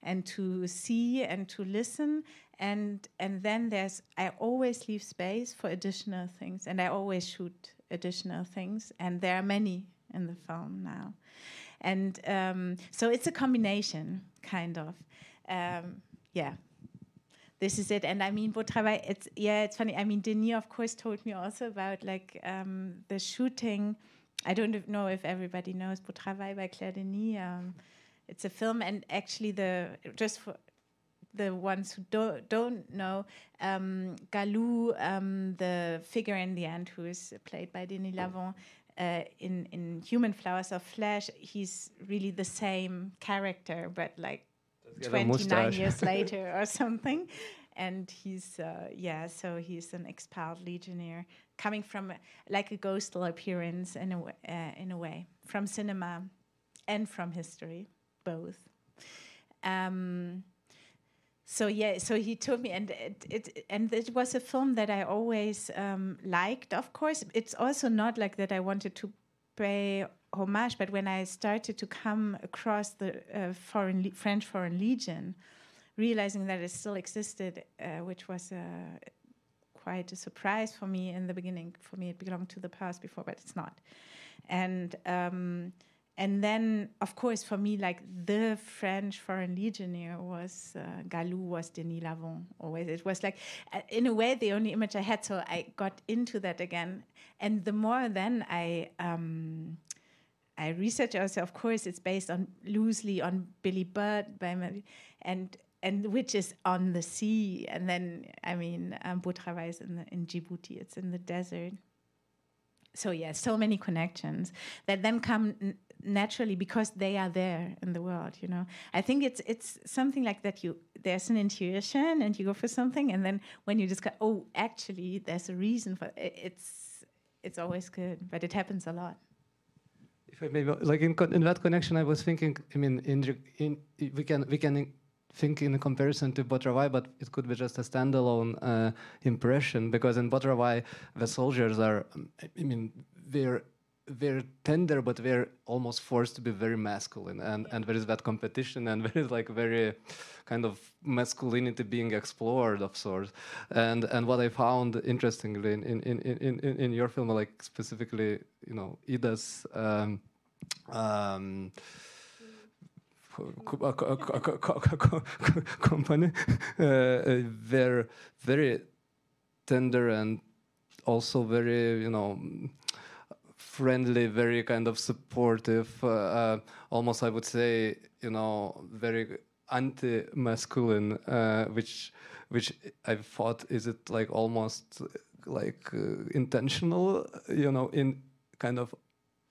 and to see and to listen. And then I always leave space for additional things, and I always shoot additional things. And there are many in the film now. And so it's a combination, kind of. Yeah, this is it. And I mean, Beau Travail, it's funny. I mean, Denis, of course, told me also about like the shooting. I don't know if everybody knows Beau Travail by Claire Denis. It's a film, and actually just for the ones who don't know, Galou, the figure in the end, who is played by Denis Lavant, in Human Flowers of Flesh, he's really the same character, but like 29 years later or something. And he's, so he's an expelled legionnaire coming from like a ghostly appearance in a way, from cinema and from history, both. So he told me, and it was a film that I always liked. Of course, it's also not like that I wanted to pay homage, but when I started to come across the French Foreign Legion, realizing that it still existed, which was quite a surprise for me in the beginning. For me, it belonged to the past before, but it's not. And then, of course, for me, like the French Foreign Legionnaire was Galou, was Denis Lavant. Always, it was like, in a way, the only image I had. So I got into that again, and the more then I researched also. Of course, it's based loosely on Billy Budd and which is on the sea. And then, I mean, Beau Travail is in Djibouti. It's in the desert. So yeah, so many connections that then come naturally because they are there in the world, you know. I think it's something like that. There's an intuition and you go for something, and then when you discover, oh, actually, there's a reason for it. It's always good, but it happens a lot. If I maybe like in that connection, I was thinking. I mean, we can think in comparison to Beau Travail, but it could be just a standalone impression, because in Beau Travail, the soldiers are, I mean, they're tender, but they're almost forced to be very masculine, and there is that competition, and there is like very kind of masculinity being explored of sorts. And what I found interestingly in your film, like specifically, you know, Ida's company, they're very tender and also very, you know, friendly, very kind of supportive, almost I would say, you know, very anti-masculine, which I thought, is it like almost like intentional, you know, in kind of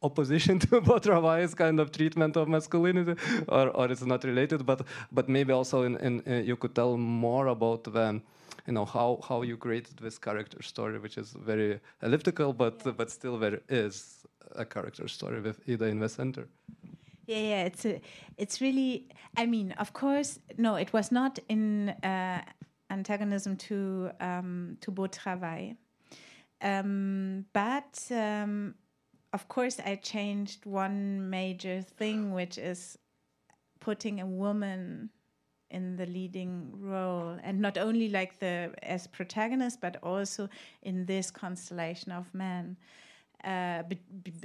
opposition to Beau Travail's kind of treatment of masculinity, or it's not related, but maybe also in you could tell more about the, you know, how you created this character story, which is very elliptical, but still there is a character story with Ida in the center. Yeah, it's really, I mean, of course, no, it was not in antagonism to Beau Travail, but of course I changed one major thing, which is putting a woman in the leading role, and not only like as protagonist, but also in this constellation of men,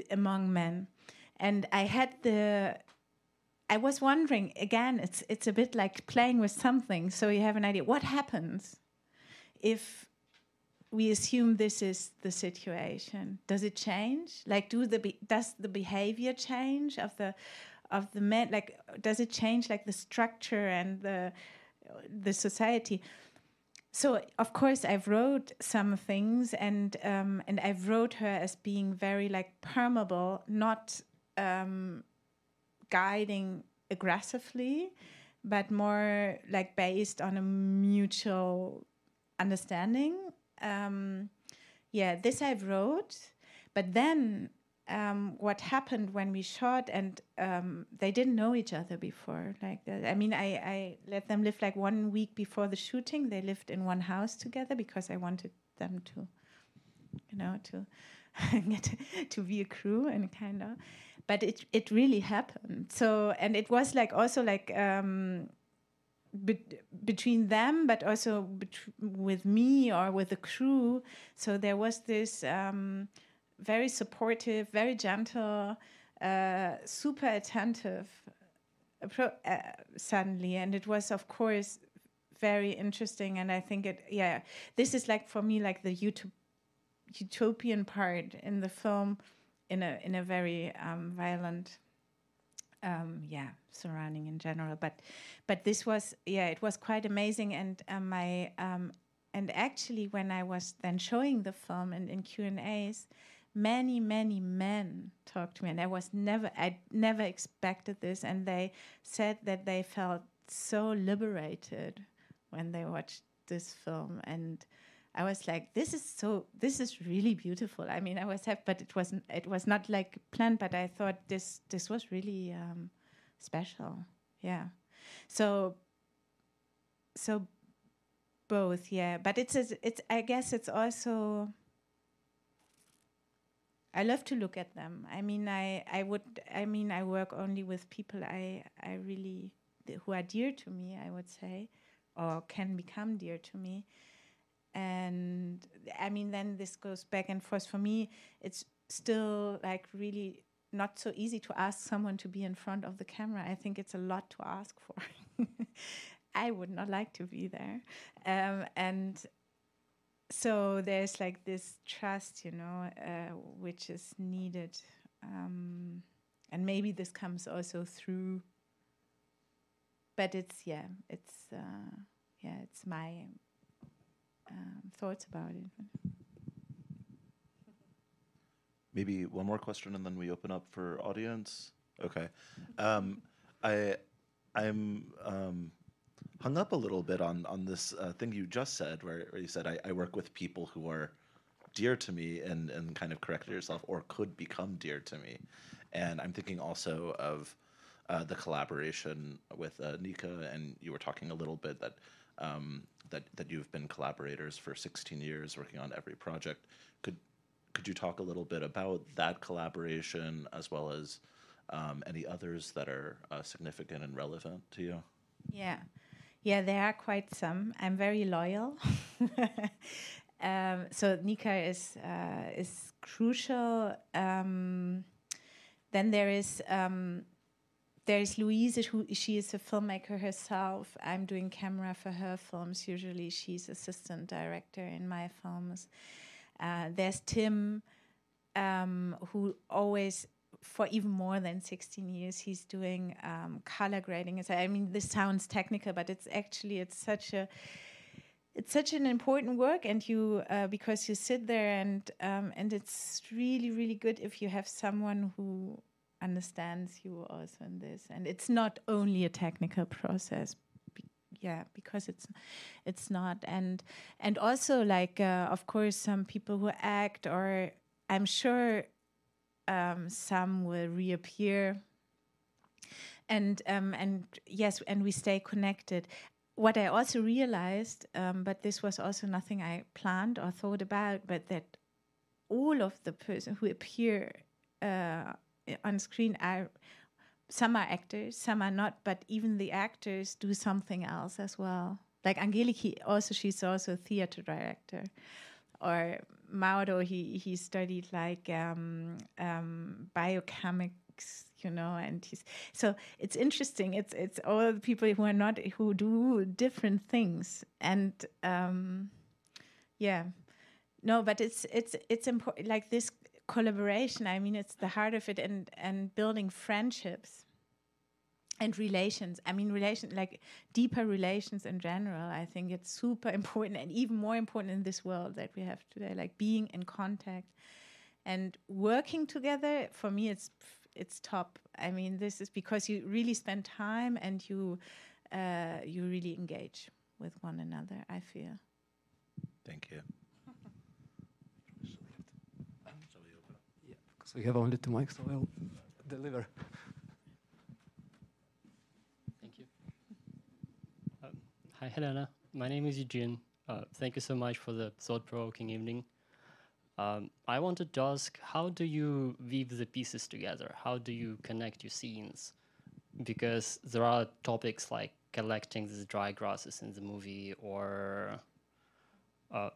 among men. And I was wondering, again, it's a bit like playing with something. So you have an idea. What happens if we assume this is the situation? Does it change? Like, does the behavior change of the men? Like, does it change like the structure and the society? So of course I wrote some things, and I wrote her as being very like permeable, not guiding aggressively, but more like based on a mutual understanding. This I wrote, but then what happened when we shot, and they didn't know each other before. Like, I mean, I let them live like 1 week before the shooting. They lived in one house together because I wanted them to, to get to be a crew and kind of. But it really happened. So, and it was like also like between them, but also with me or with the crew. So there was this very supportive, very gentle, super attentive suddenly. And it was, of course, very interesting. And I think this is like for me like the utopian part in the film, in a very violent surrounding in general, but this was it was quite amazing. And and actually when I was then showing the film and in Q&As, many men talked to me, and I never expected this, and they said that they felt so liberated when they watched this film. And I was like, this is really beautiful. I mean, I was happy, but it was not like planned, but I thought this was really special. Yeah. So both, yeah. But it's I guess it's also, I love to look at them. I mean, I work only with people I really, who are dear to me, I would say, or can become dear to me. And I mean, then this goes back and forth. For me, it's still like really not so easy to ask someone to be in front of the camera. I think it's a lot to ask for. I would not like to be there. And so there's like this trust, which is needed. And maybe this comes also through, but it's my thoughts about it. Maybe one more question and then we open up for audience. Okay. I'm hung up a little bit on this thing you just said, where you said, I work with people who are dear to me, and kind of corrected yourself, or could become dear to me. And I'm thinking also of the collaboration with Nika, and you were talking a little bit that you've been collaborators for 16 years, working on every project. Could you talk a little bit about that collaboration, as well as any others that are significant and relevant to you? Yeah, there are quite some. I'm very loyal. So Nika is crucial. Then there is Louise, she is a filmmaker herself. I'm doing camera for her films. Usually she's assistant director in my films. There's Tim, who always, for even more than 16 years, he's doing color grading. I mean, this sounds technical, but it's such an important work, and you because you sit there and it's really, really good if you have someone who understands you also in this. And it's not only a technical process. Because it's not, and also like of course some people who act, or I'm sure some will reappear, and yes, and we stay connected. What I also realized, but this was also nothing I planned or thought about, but that all of the person who appear on screen are some are actors, some are not, but even the actors do something else as well. Like Angeliki, she's also a theater director. Or Mauro, he studied like biochemics, and so it's interesting. It's all the people who do different things, and but it's important. Like this collaboration, I mean, it's the heart of it, and building friendships and relations. I mean, like deeper relations in general. I think it's super important, and even more important in this world that we have today. Like being in contact and working together. For me, it's top. I mean, this is because you really spend time and you really engage with one another, I feel. Thank you. Yeah, because we have only 2 mics, so I'll deliver. Thank you. Hi, Helena. My name is Eugene. Thank you so much for the thought-provoking evening. I wanted to ask, how do you weave the pieces together? How do you connect your scenes? Because there are topics like collecting the dry grasses in the movie, or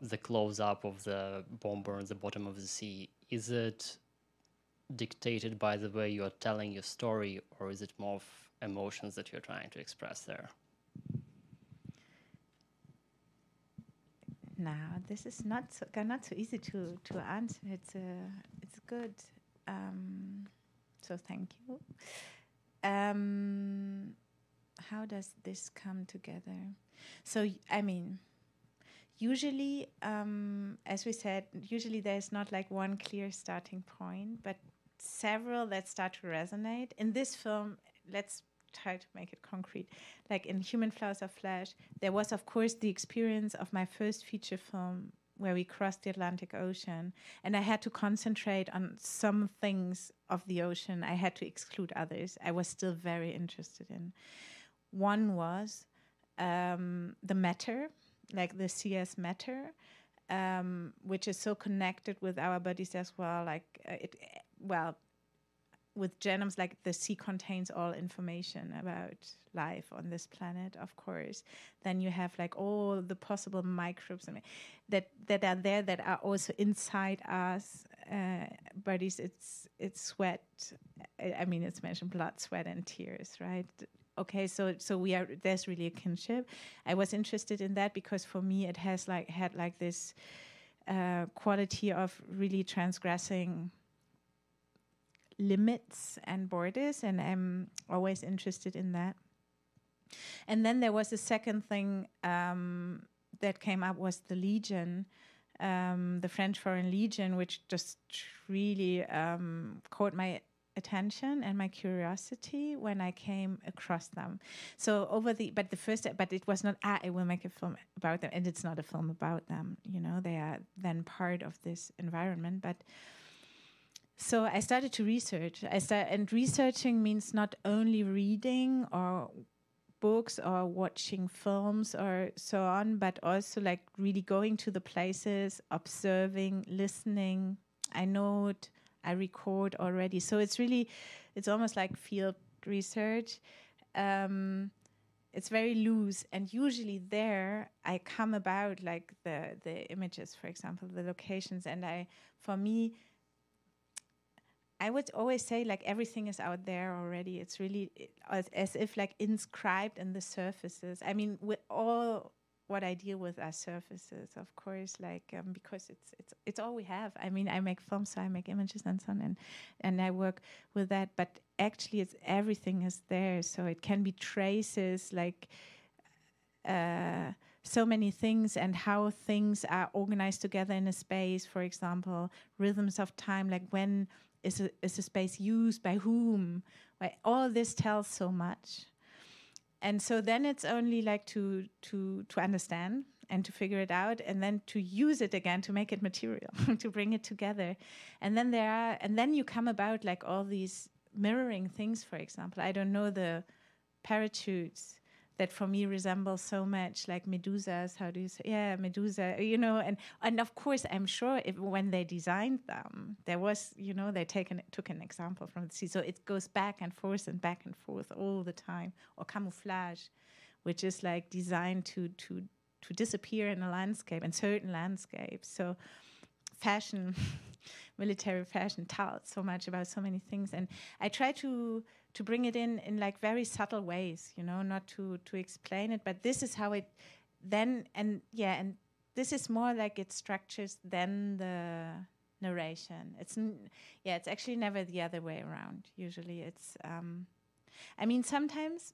the close-up of the bomber on the bottom of the sea. Is it dictated by the way you're telling your story, or is it more of emotions that you're trying to express there? Now, this is not so easy to answer. It's good. So thank you. How does this come together? So I mean, usually, as we said, usually there's not like one clear starting point, but several that start to resonate. In this film, let's try to make it concrete. Like in Human Flowers of Flesh, there was, of course, the experience of my first feature film where we crossed the Atlantic Ocean, and I had to concentrate on some things of the ocean. I had to exclude others I was still very interested in. One was the matter, like the CS matter, which is so connected with our bodies as well. Like with genomes, like the sea contains all information about life on this planet, of course. Then you have like all the possible microbes that are there, that are also inside us bodies. It's sweat. I mean, it's mentioned blood, sweat, and tears, right? Okay, so there's really a kinship. I was interested in that because for me it has had this quality of really transgressing limits and borders, and I'm always interested in that. And then there was a second thing that came up, was the Legion, the French Foreign Legion, which just really caught my attention and my curiosity when I came across them. So but it was not, I will make a film about them, and it's not a film about them, they are then part of this environment. But so I started to research. And researching means not only reading or books or watching films or so on, but also like really going to the places, observing, listening. I note, I record already. So it's almost like field research. It's very loose, and usually there I come about like the images, for example, the locations, and for me, I would always say like everything is out there already. It's really as if like inscribed in the surfaces. I mean, with all what I deal with are surfaces, of course, like because it's all we have. I mean, I make films, so I make images and so on, and I work with that. But actually, everything is there, so it can be traces, like so many things, and how things are organized together in a space. For example, rhythms of time, like when is a space used by whom? Right? All this tells so much. And so then it's only like to understand and to figure it out, and then to use it again to make it material, to bring it together. And then you come about like all these mirroring things. For example, I don't know, the parachutes, that for me resemble so much like medusas. How do you say? Yeah, medusa. And of course, I'm sure when they designed them, there was, they took an example from the sea. So it goes back and forth all the time. Or camouflage, which is like designed to disappear in a landscape, in certain landscapes. So fashion, military fashion tells so much about so many things. And I try to bring it in like very subtle ways, not to explain it, but this is how it then, and this is more like it structures then the narration. It's actually never the other way around. Usually it's, sometimes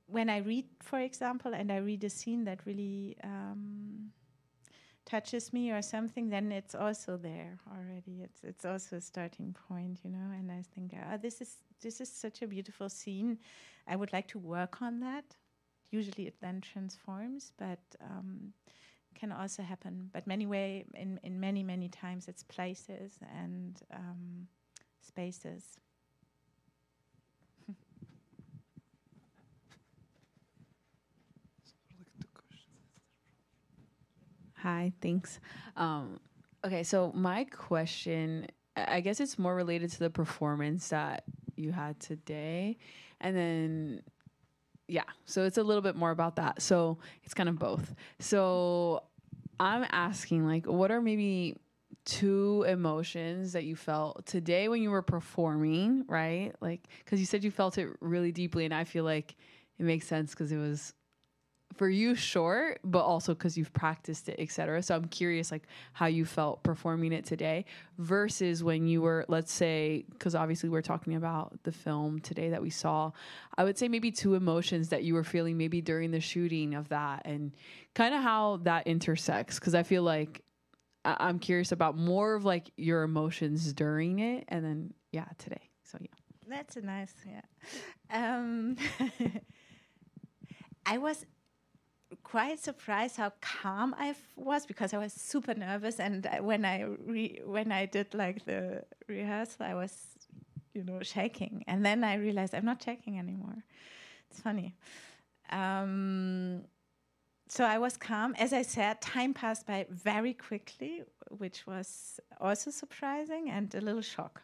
when I read, for example, and I read a scene that really touches me or something, then it's also there already. It's also a starting point, and I think, this is such a beautiful scene. I would like to work on that. Usually it then transforms, but can also happen. But in many, many times it's places and spaces. Hi, thanks. Okay, so my question, I guess it's more related to the performance that you had today. And then, so it's a little bit more about that. So it's kind of both. So I'm asking, like, what are maybe 2 emotions that you felt today when you were performing, right? Like, because you said you felt it really deeply, and I feel like it makes sense because it was, for you, short, but also because you've practiced it, etc. So I'm curious, like, how you felt performing it today versus when you were, let's say, because obviously we're talking about the film today that we saw. I would say maybe 2 emotions that you were feeling maybe during the shooting of that, and kind of how that intersects. Because I feel like I'm curious about more of like your emotions during it, and then today. So that's a nice I was quite surprised how calm I was, because I was super nervous, and when I did like the rehearsal, I was shaking, and then I realized I'm not shaking anymore. It's funny. So I was calm. As I said, time passed by very quickly, which was also surprising and a little shock.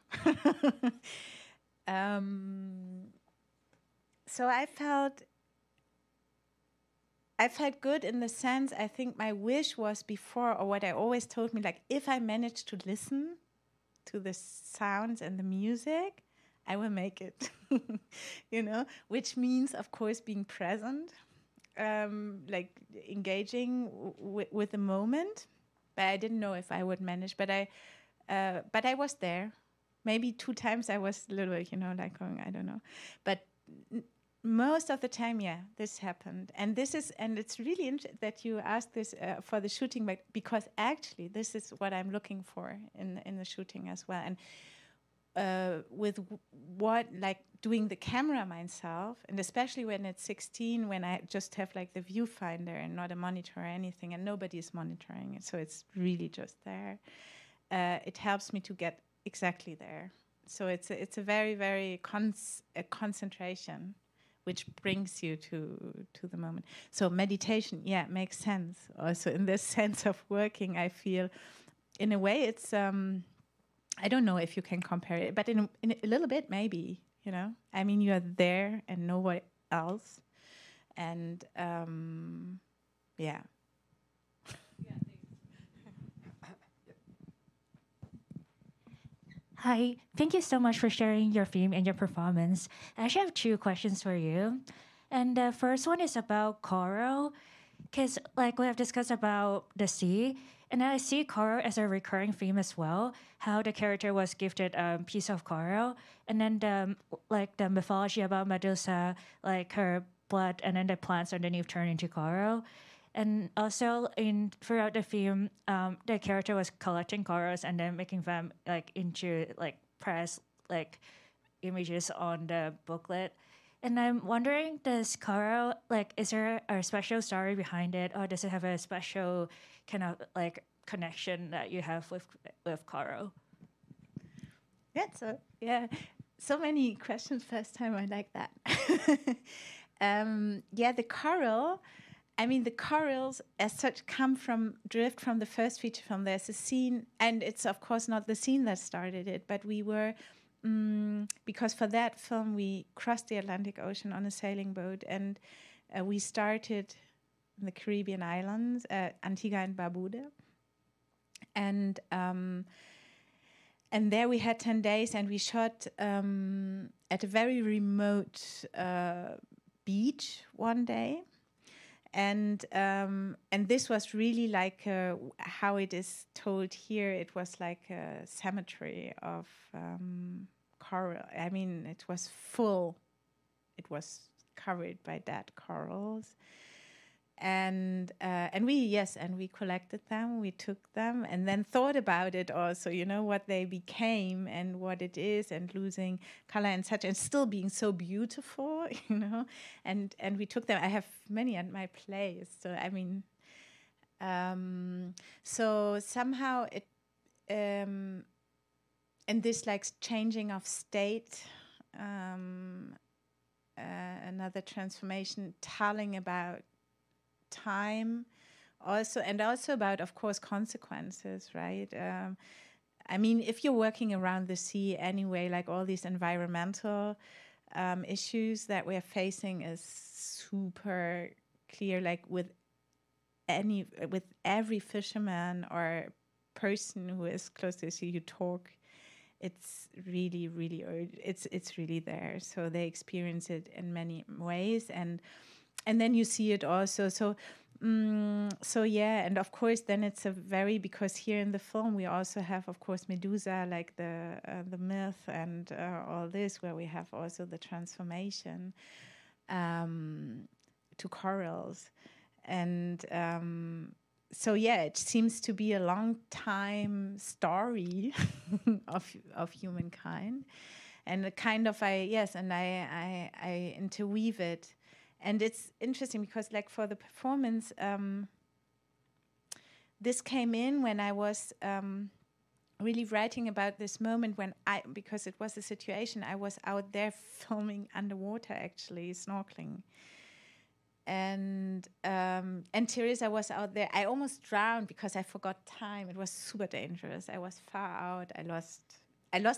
So I felt good in the sense, I think my wish was before, or what I always told me, like, if I manage to listen to the sounds and the music, I will make it, which means, of course, being present, like engaging with the moment. But I didn't know if I would manage, but I was there. Maybe 2 times I was a little, like going, I don't know. But most of the time, this happened. And it's really interesting that you asked this for the shooting, but because actually this is what I'm looking for in the shooting as well. And with doing the camera myself, and especially when it's 16, when I just have like the viewfinder and not a monitor or anything, and nobody is monitoring it, so it's really just there. It helps me to get exactly there. So it's a very, very concentration, which brings you to the moment. So meditation, makes sense. Also in this sense of working, I feel, in a way, it's I don't know if you can compare it, but in a little bit, maybe. I mean, you are there and nobody else, and Hi, thank you so much for sharing your theme and your performance. I actually have 2 questions for you. And the first one is about coral, because like we have discussed about the sea, and I see coral as a recurring theme as well, how the character was gifted a piece of coral, and then the mythology about Medusa, like her blood and then the plants underneath turn into coral. And also throughout the film, the character was collecting corals and then making them like into like press like images on the booklet. And I'm wondering, does coral, like, is there a special story behind it, or does it have a special kind of like connection that you have with coral? So many questions first time. I like that. The coral. I mean, the corals as such drift from the first feature film. There's a scene, and it's of course not the scene that started it, but we were, because for that film we crossed the Atlantic Ocean on a sailing boat, and we started in the Caribbean islands, Antigua and Barbuda, and there we had 10 days, and we shot at a very remote beach one day. And this was really like how it is told here. It was like a cemetery of coral. I mean, it was full. It was covered by dead corals. And we collected them. We took them, and then thought about it also. You know what they became and what it is, and losing color and such, and still being so beautiful. You know, and we took them. I have many at my place. So I mean, so somehow it, and this like changing of state. Another transformation, telling about time also, and also about, of course, consequences, right? I mean, if you're working around the sea anyway, like all these environmental issues that we're facing is super clear, like with every fisherman or person who is close to the sea, you talk, it's really, really, it's really there. So they experience it in many ways, and then you see it also. So yeah, and of course then it's because here in the film we also have, of course, Medusa, like the myth, and all this, where we have also the transformation to corals, and so yeah, it seems to be a long time story of humankind, and a kind of I interweave it. And it's interesting because, like, for the performance, this came in when I was really writing about this moment because it was a situation, I was out there filming underwater, actually, snorkeling. And Theresa was out there. I almost drowned because I forgot time. It was super dangerous. I was far out. I lost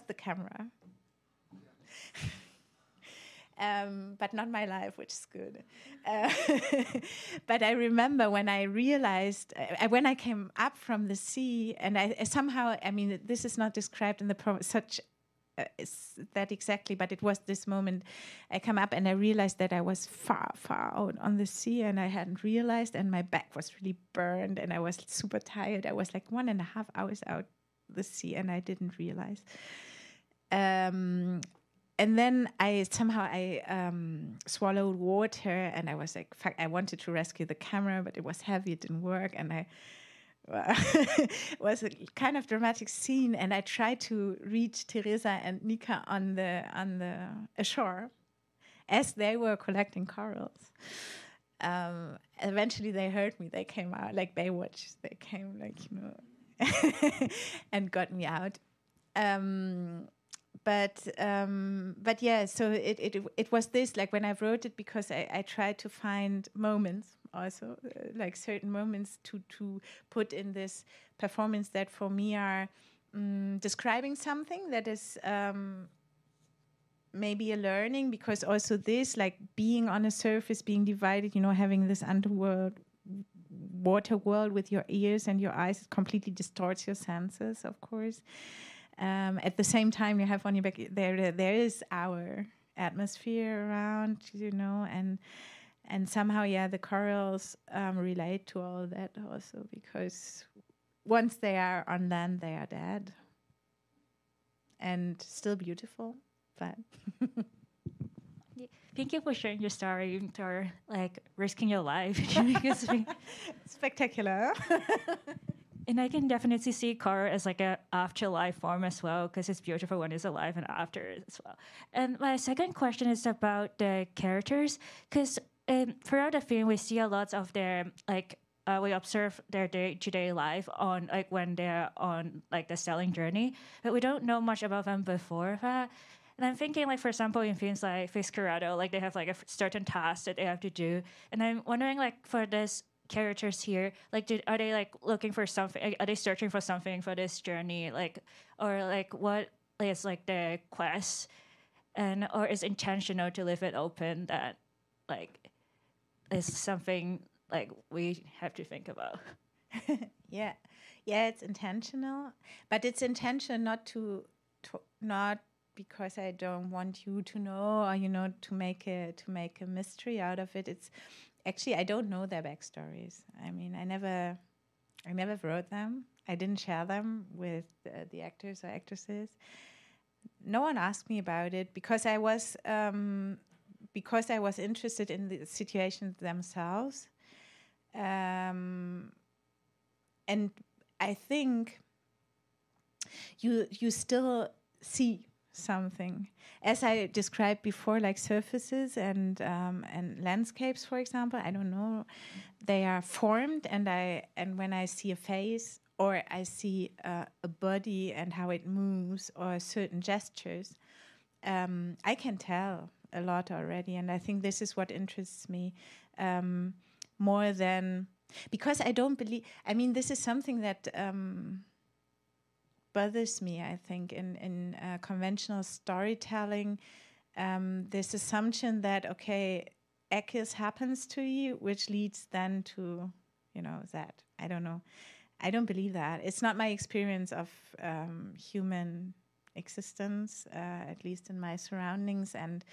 the camera. But not my life, which is good. But I remember when I realized, when I came up from the sea, and I somehow, I mean, this is not described in that exactly, but it was this moment I come up and I realized that I was far, far out on the sea, and I hadn't realized, and my back was really burned, and I was super tired. I was like 1.5 hours out the sea, and I didn't realize. And then I swallowed water, and I was like, fuck, I wanted to rescue the camera, but it was heavy, it didn't work, and it was a kind of dramatic scene, and I tried to reach Theresa and Nika on the ashore as they were collecting corals. Eventually they heard me, they came out, like Baywatch, they came, like, you know, and got me out. But yeah, so it was this, like, when I wrote it, because I tried to find moments also, like certain moments to put in this performance that for me are describing something that is maybe a learning, because also this, like, being on a surface, being divided, you know, having this underworld, water world with your ears and your eyes, it completely distorts your senses, of course. At the same time, you have on your back, there is our atmosphere around, you know, and somehow, yeah, the corals relate to all that also, because once they are on land, they are dead and still beautiful, but Thank you for sharing your story, or like risking your life. Spectacular. And I can definitely see coral as like a afterlife form as well, because it's beautiful when it's alive and after as well. And my second question is about the characters, because throughout the film we see a lot of their, like, we observe their day-to-day life on, like, when they're on, like, the sailing journey, but we don't know much about them before that. And I'm thinking, like, for example, in films like Fiscarado, like, they have, like, a certain task that they have to do. And I'm wondering, like, for this characters here, like, are they, like, looking for something? Are they searching for something for this journey? Like, or, like, what is, like, the quest? And, or is intentional to leave it open that, like, is something, like, we have to think about? Yeah, it's intentional, but it's intentional not because I don't want you to know, or to make a mystery out of it. It's actually, I don't know their backstories. I mean, I never wrote them. I didn't share them with the actors or actresses. No one asked me about it because I was interested in the situations themselves. And I think you still see something, as I described before, like surfaces and landscapes, for example. I don't know, they are formed, and when I see a face, or I see a body and how it moves, or certain gestures, I can tell a lot already, and I think this is what interests me more than. Because I don't believe, I mean, this is something that bothers me, I think, in conventional storytelling. This assumption that, okay, X happens to you, which leads then to, that. I don't know. I don't believe that. It's not my experience of human existence, at least in my surroundings. And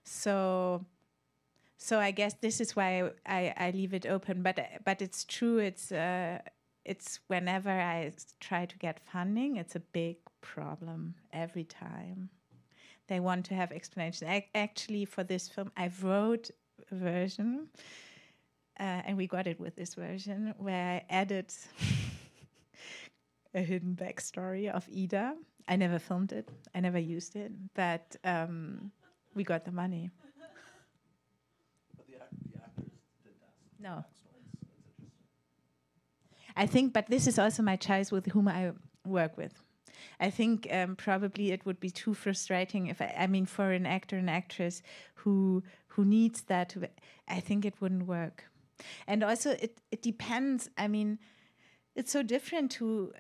so I guess this is why I leave it open. But it's true. It's whenever I try to get funding, it's a big problem every time. They want to have explanation. Actually, for this film, I wrote a version, and we got it with this version, where I added a hidden backstory of Ida. I never filmed it. I never used it. But we got the money. No. I think, but this is also my choice with whom I work with. I think probably it would be too frustrating if I mean, for an actor and actress who needs that. I think it wouldn't work. And also, it depends. I mean, it's so different to.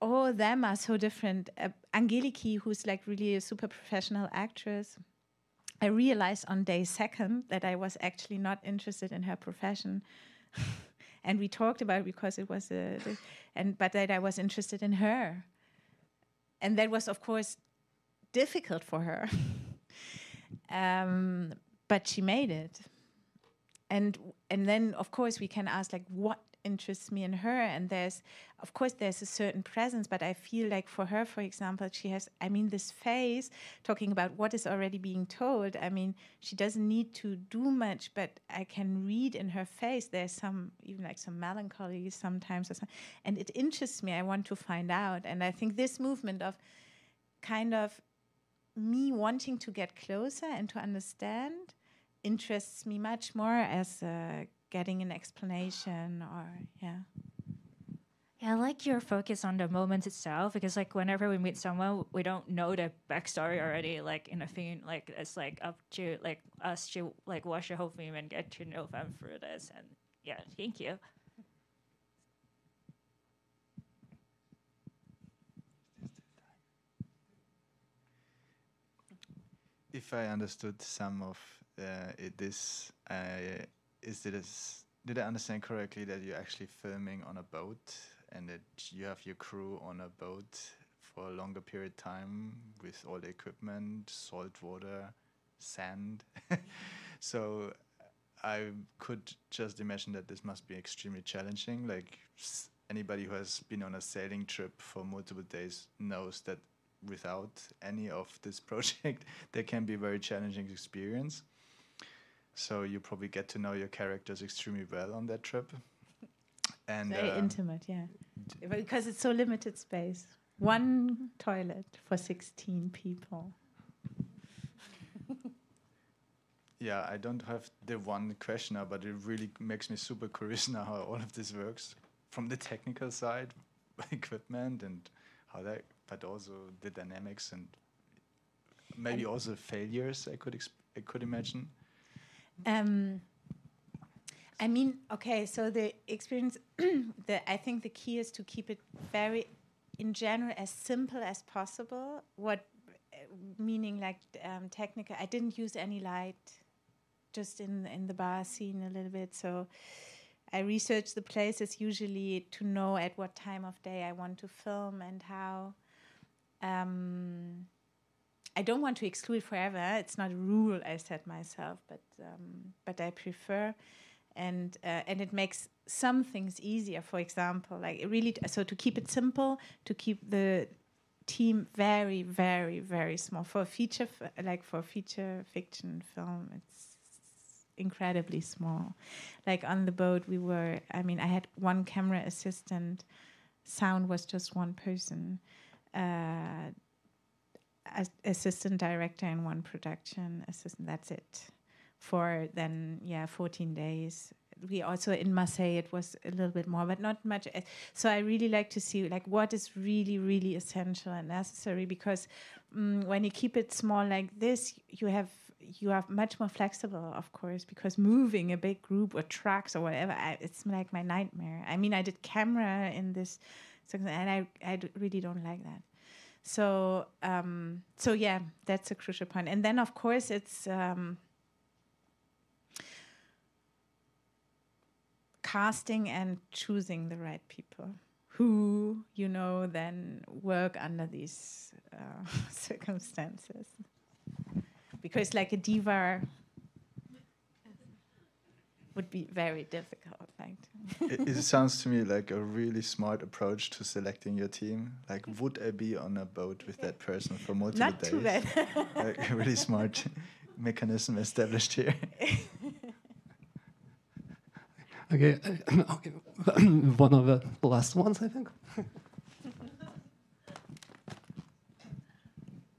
All of them are so different. Angeliki, who's like really a super professional actress. I realized on day second that I was actually not interested in her profession. And we talked about it because it was but that I was interested in her. And that was, of course, difficult for her. But she made it. And then, of course, we can ask, like, what interests me in her? And there's a certain presence, but I feel like for her, for example, she has, I mean, this face talking about what is already being told. I mean, she doesn't need to do much, but I can read in her face there's even like some melancholy sometimes, and it interests me. I want to find out. And I think this movement of kind of me wanting to get closer and to understand interests me much more as getting an explanation, or yeah. Yeah, I like your focus on the moment itself, because like whenever we meet someone, we don't know the backstory already. Like in a film, like it's like up to like us to like watch the whole film and get to know them through this. And yeah, thank you. If I understood some of did I understand correctly that you're actually filming on a boat and that you have your crew on a boat for a longer period of time with all the equipment, salt water, sand? So I could just imagine that this must be extremely challenging. Like anybody who has been on a sailing trip for multiple days knows that without any of this project, there can be a very challenging experience. So you probably get to know your characters extremely well on that trip. And very intimate, yeah. Because it's so limited space. One toilet for 16 people. Yeah, I don't have the one question now, but it really makes me super curious now how all of this works from the technical side, equipment, and how that but also the dynamics and maybe also failures I could imagine. I mean, okay, so the experience, I think the key is to keep it very, in general, as simple as possible. Meaning like technical, I didn't use any light, just in the bar scene a little bit. So I research the places usually to know at what time of day I want to film and how. I don't want to exclude forever. It's not a rule I set myself, but I prefer. And it makes some things easier. For example, like really, so to keep it simple, to keep the team very, very, very small. For feature fiction film, it's incredibly small. Like on the boat, I had one camera assistant. Sound was just one person. Assistant director and one production assistant. That's it. For then 14 days. We also in Marseille it was a little bit more, but not much. So I really like to see like what is really, really essential and necessary, because when you keep it small like this, you are much more flexible, of course, because moving a big group or trucks or whatever, it's like my nightmare. I mean, I did camera in this, and I really don't like that. So yeah, that's a crucial point. And then of course it's casting and choosing the right people who, then work under these circumstances. Because like a diva would be very difficult. It sounds to me like a really smart approach to selecting your team. Like, would I be on a boat with that person for multiple days? Not too bad. Like a really smart mechanism established here. Okay, one of the last ones, I think.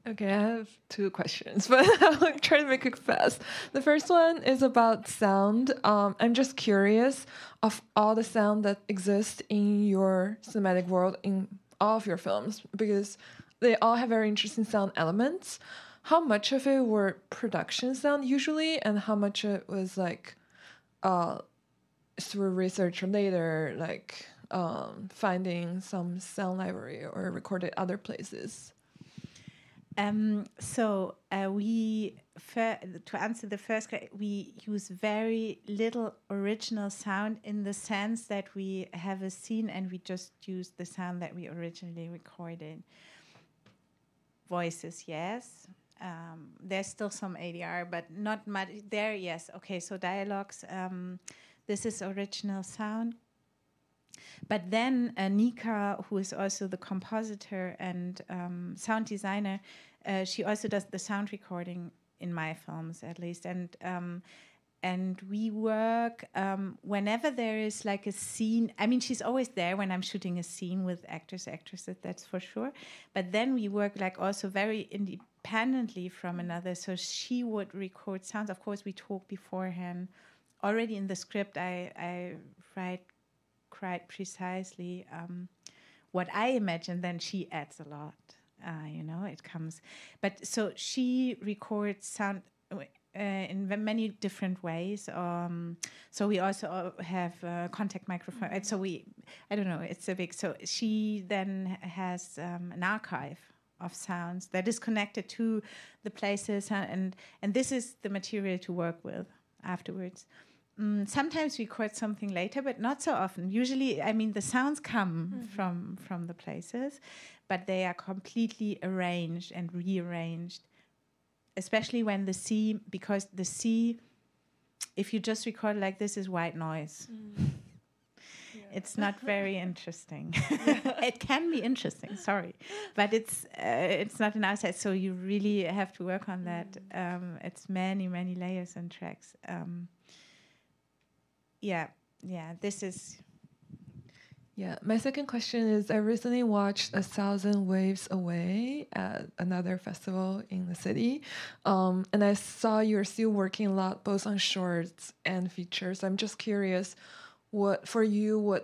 Okay, I have two questions, but I'll try to make it fast. The first one is about sound. I'm just curious of all the sound that exists in your cinematic world in all of your films, because they all have very interesting sound elements. How much of it were production sound usually, and how much it was like through research later, like finding some sound library or recorded other places? To answer the first question, we use very little original sound in the sense that we have a scene and we just use the sound that we originally recorded. Voices, yes. There's still some ADR, but not much. There, yes. Okay, so dialogues. This is original sound. But then Nika, who is also the compositor and sound designer, she also does the sound recording in my films, at least. And we work whenever there is like a scene. I mean, she's always there when I'm shooting a scene with actresses, that's for sure. But then we work like also very independently from another. So she would record sounds. Of course, we talk beforehand. Already in the script, I write quite precisely what I imagine. Then she adds a lot. It comes. But so she records sound in many different ways. So we also have contact microphone. So I don't know, it's a big. So she then has an archive of sounds that is connected to the places, and this is the material to work with afterwards. Sometimes we record something later, but not so often. Usually, I mean, the sounds come from the places, but they are completely arranged and rearranged, especially when the sea, because the sea, if you just record like this, is white noise. Yeah. It's not very interesting. It can be interesting, sorry, but it's not an outside. So you really have to work on that. It's many layers and tracks. This is. Yeah, my second question is, I recently watched 1,000 Waves Away at another festival in the city, and I saw you're still working a lot both on shorts and features. I'm just curious, what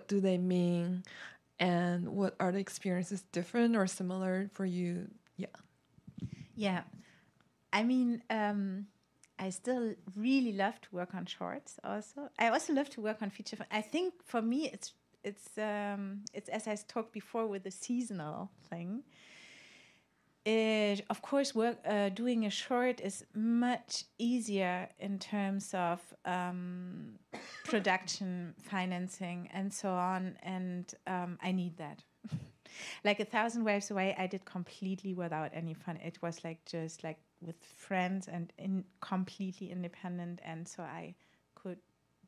do they mean? And what are the experiences different or similar for you? Yeah. I mean, I still really love to work on shorts also. I also love to work on feature film. I think for me it's as I talked before with the seasonal thing. Of course, doing a short is much easier in terms of production, financing, and so on. And I need that. Like 1,000 Waves Away, I did completely without any fun. It was like just like with friends and completely independent. And so I could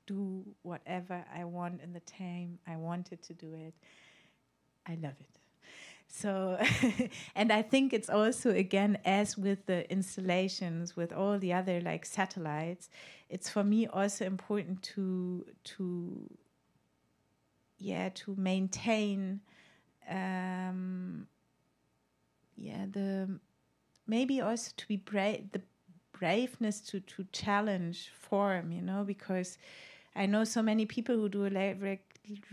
do whatever I want in the time I wanted to do it. I love it. So, and I think it's also, again, as with the installations, with all the other like satellites, it's for me also important to maintain, maybe also to be the braveness to challenge form, because I know so many people who do a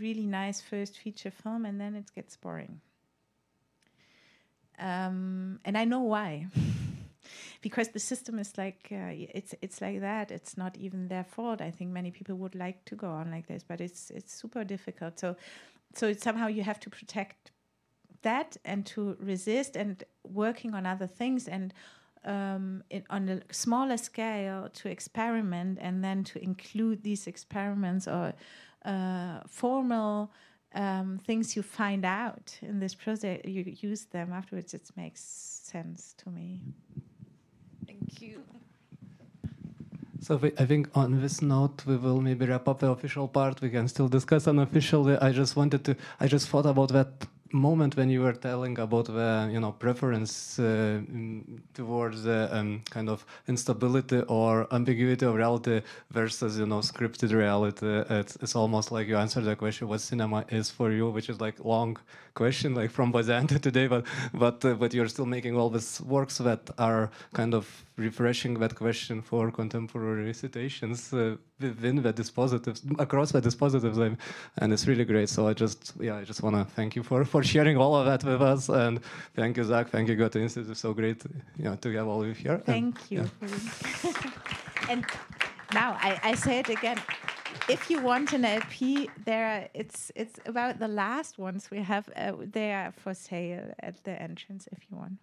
really nice first feature film and then it gets boring. And I know why. Because the system is like, it's like that. It's not even their fault. I think many people would like to go on like this, but it's super difficult. So it's somehow you have to protect that and to resist and working on other things and on a smaller scale to experiment and then to include these experiments or formal things you find out in this project, you use them afterwards. It makes sense to me. Thank you. So I think on this note, we will maybe wrap up the official part. We can still discuss unofficially. I just thought about that moment when you were telling about the preference towards the kind of instability or ambiguity of reality versus scripted reality. It's almost like you answered the question what cinema is for you, which is like long question, like from Bazante today, but you're still making all these works that are kind of refreshing that question for contemporary recitations within the dispositives, across the dispositives, and it's really great. So I just want to thank you for sharing all of that with us, and thank you, Zach, thank you, Goethe-Institut. It's so great to have all of you here. Thank you. And now I say it again. If you want an LP, it's about the last ones we have. They are for sale at the entrance if you want.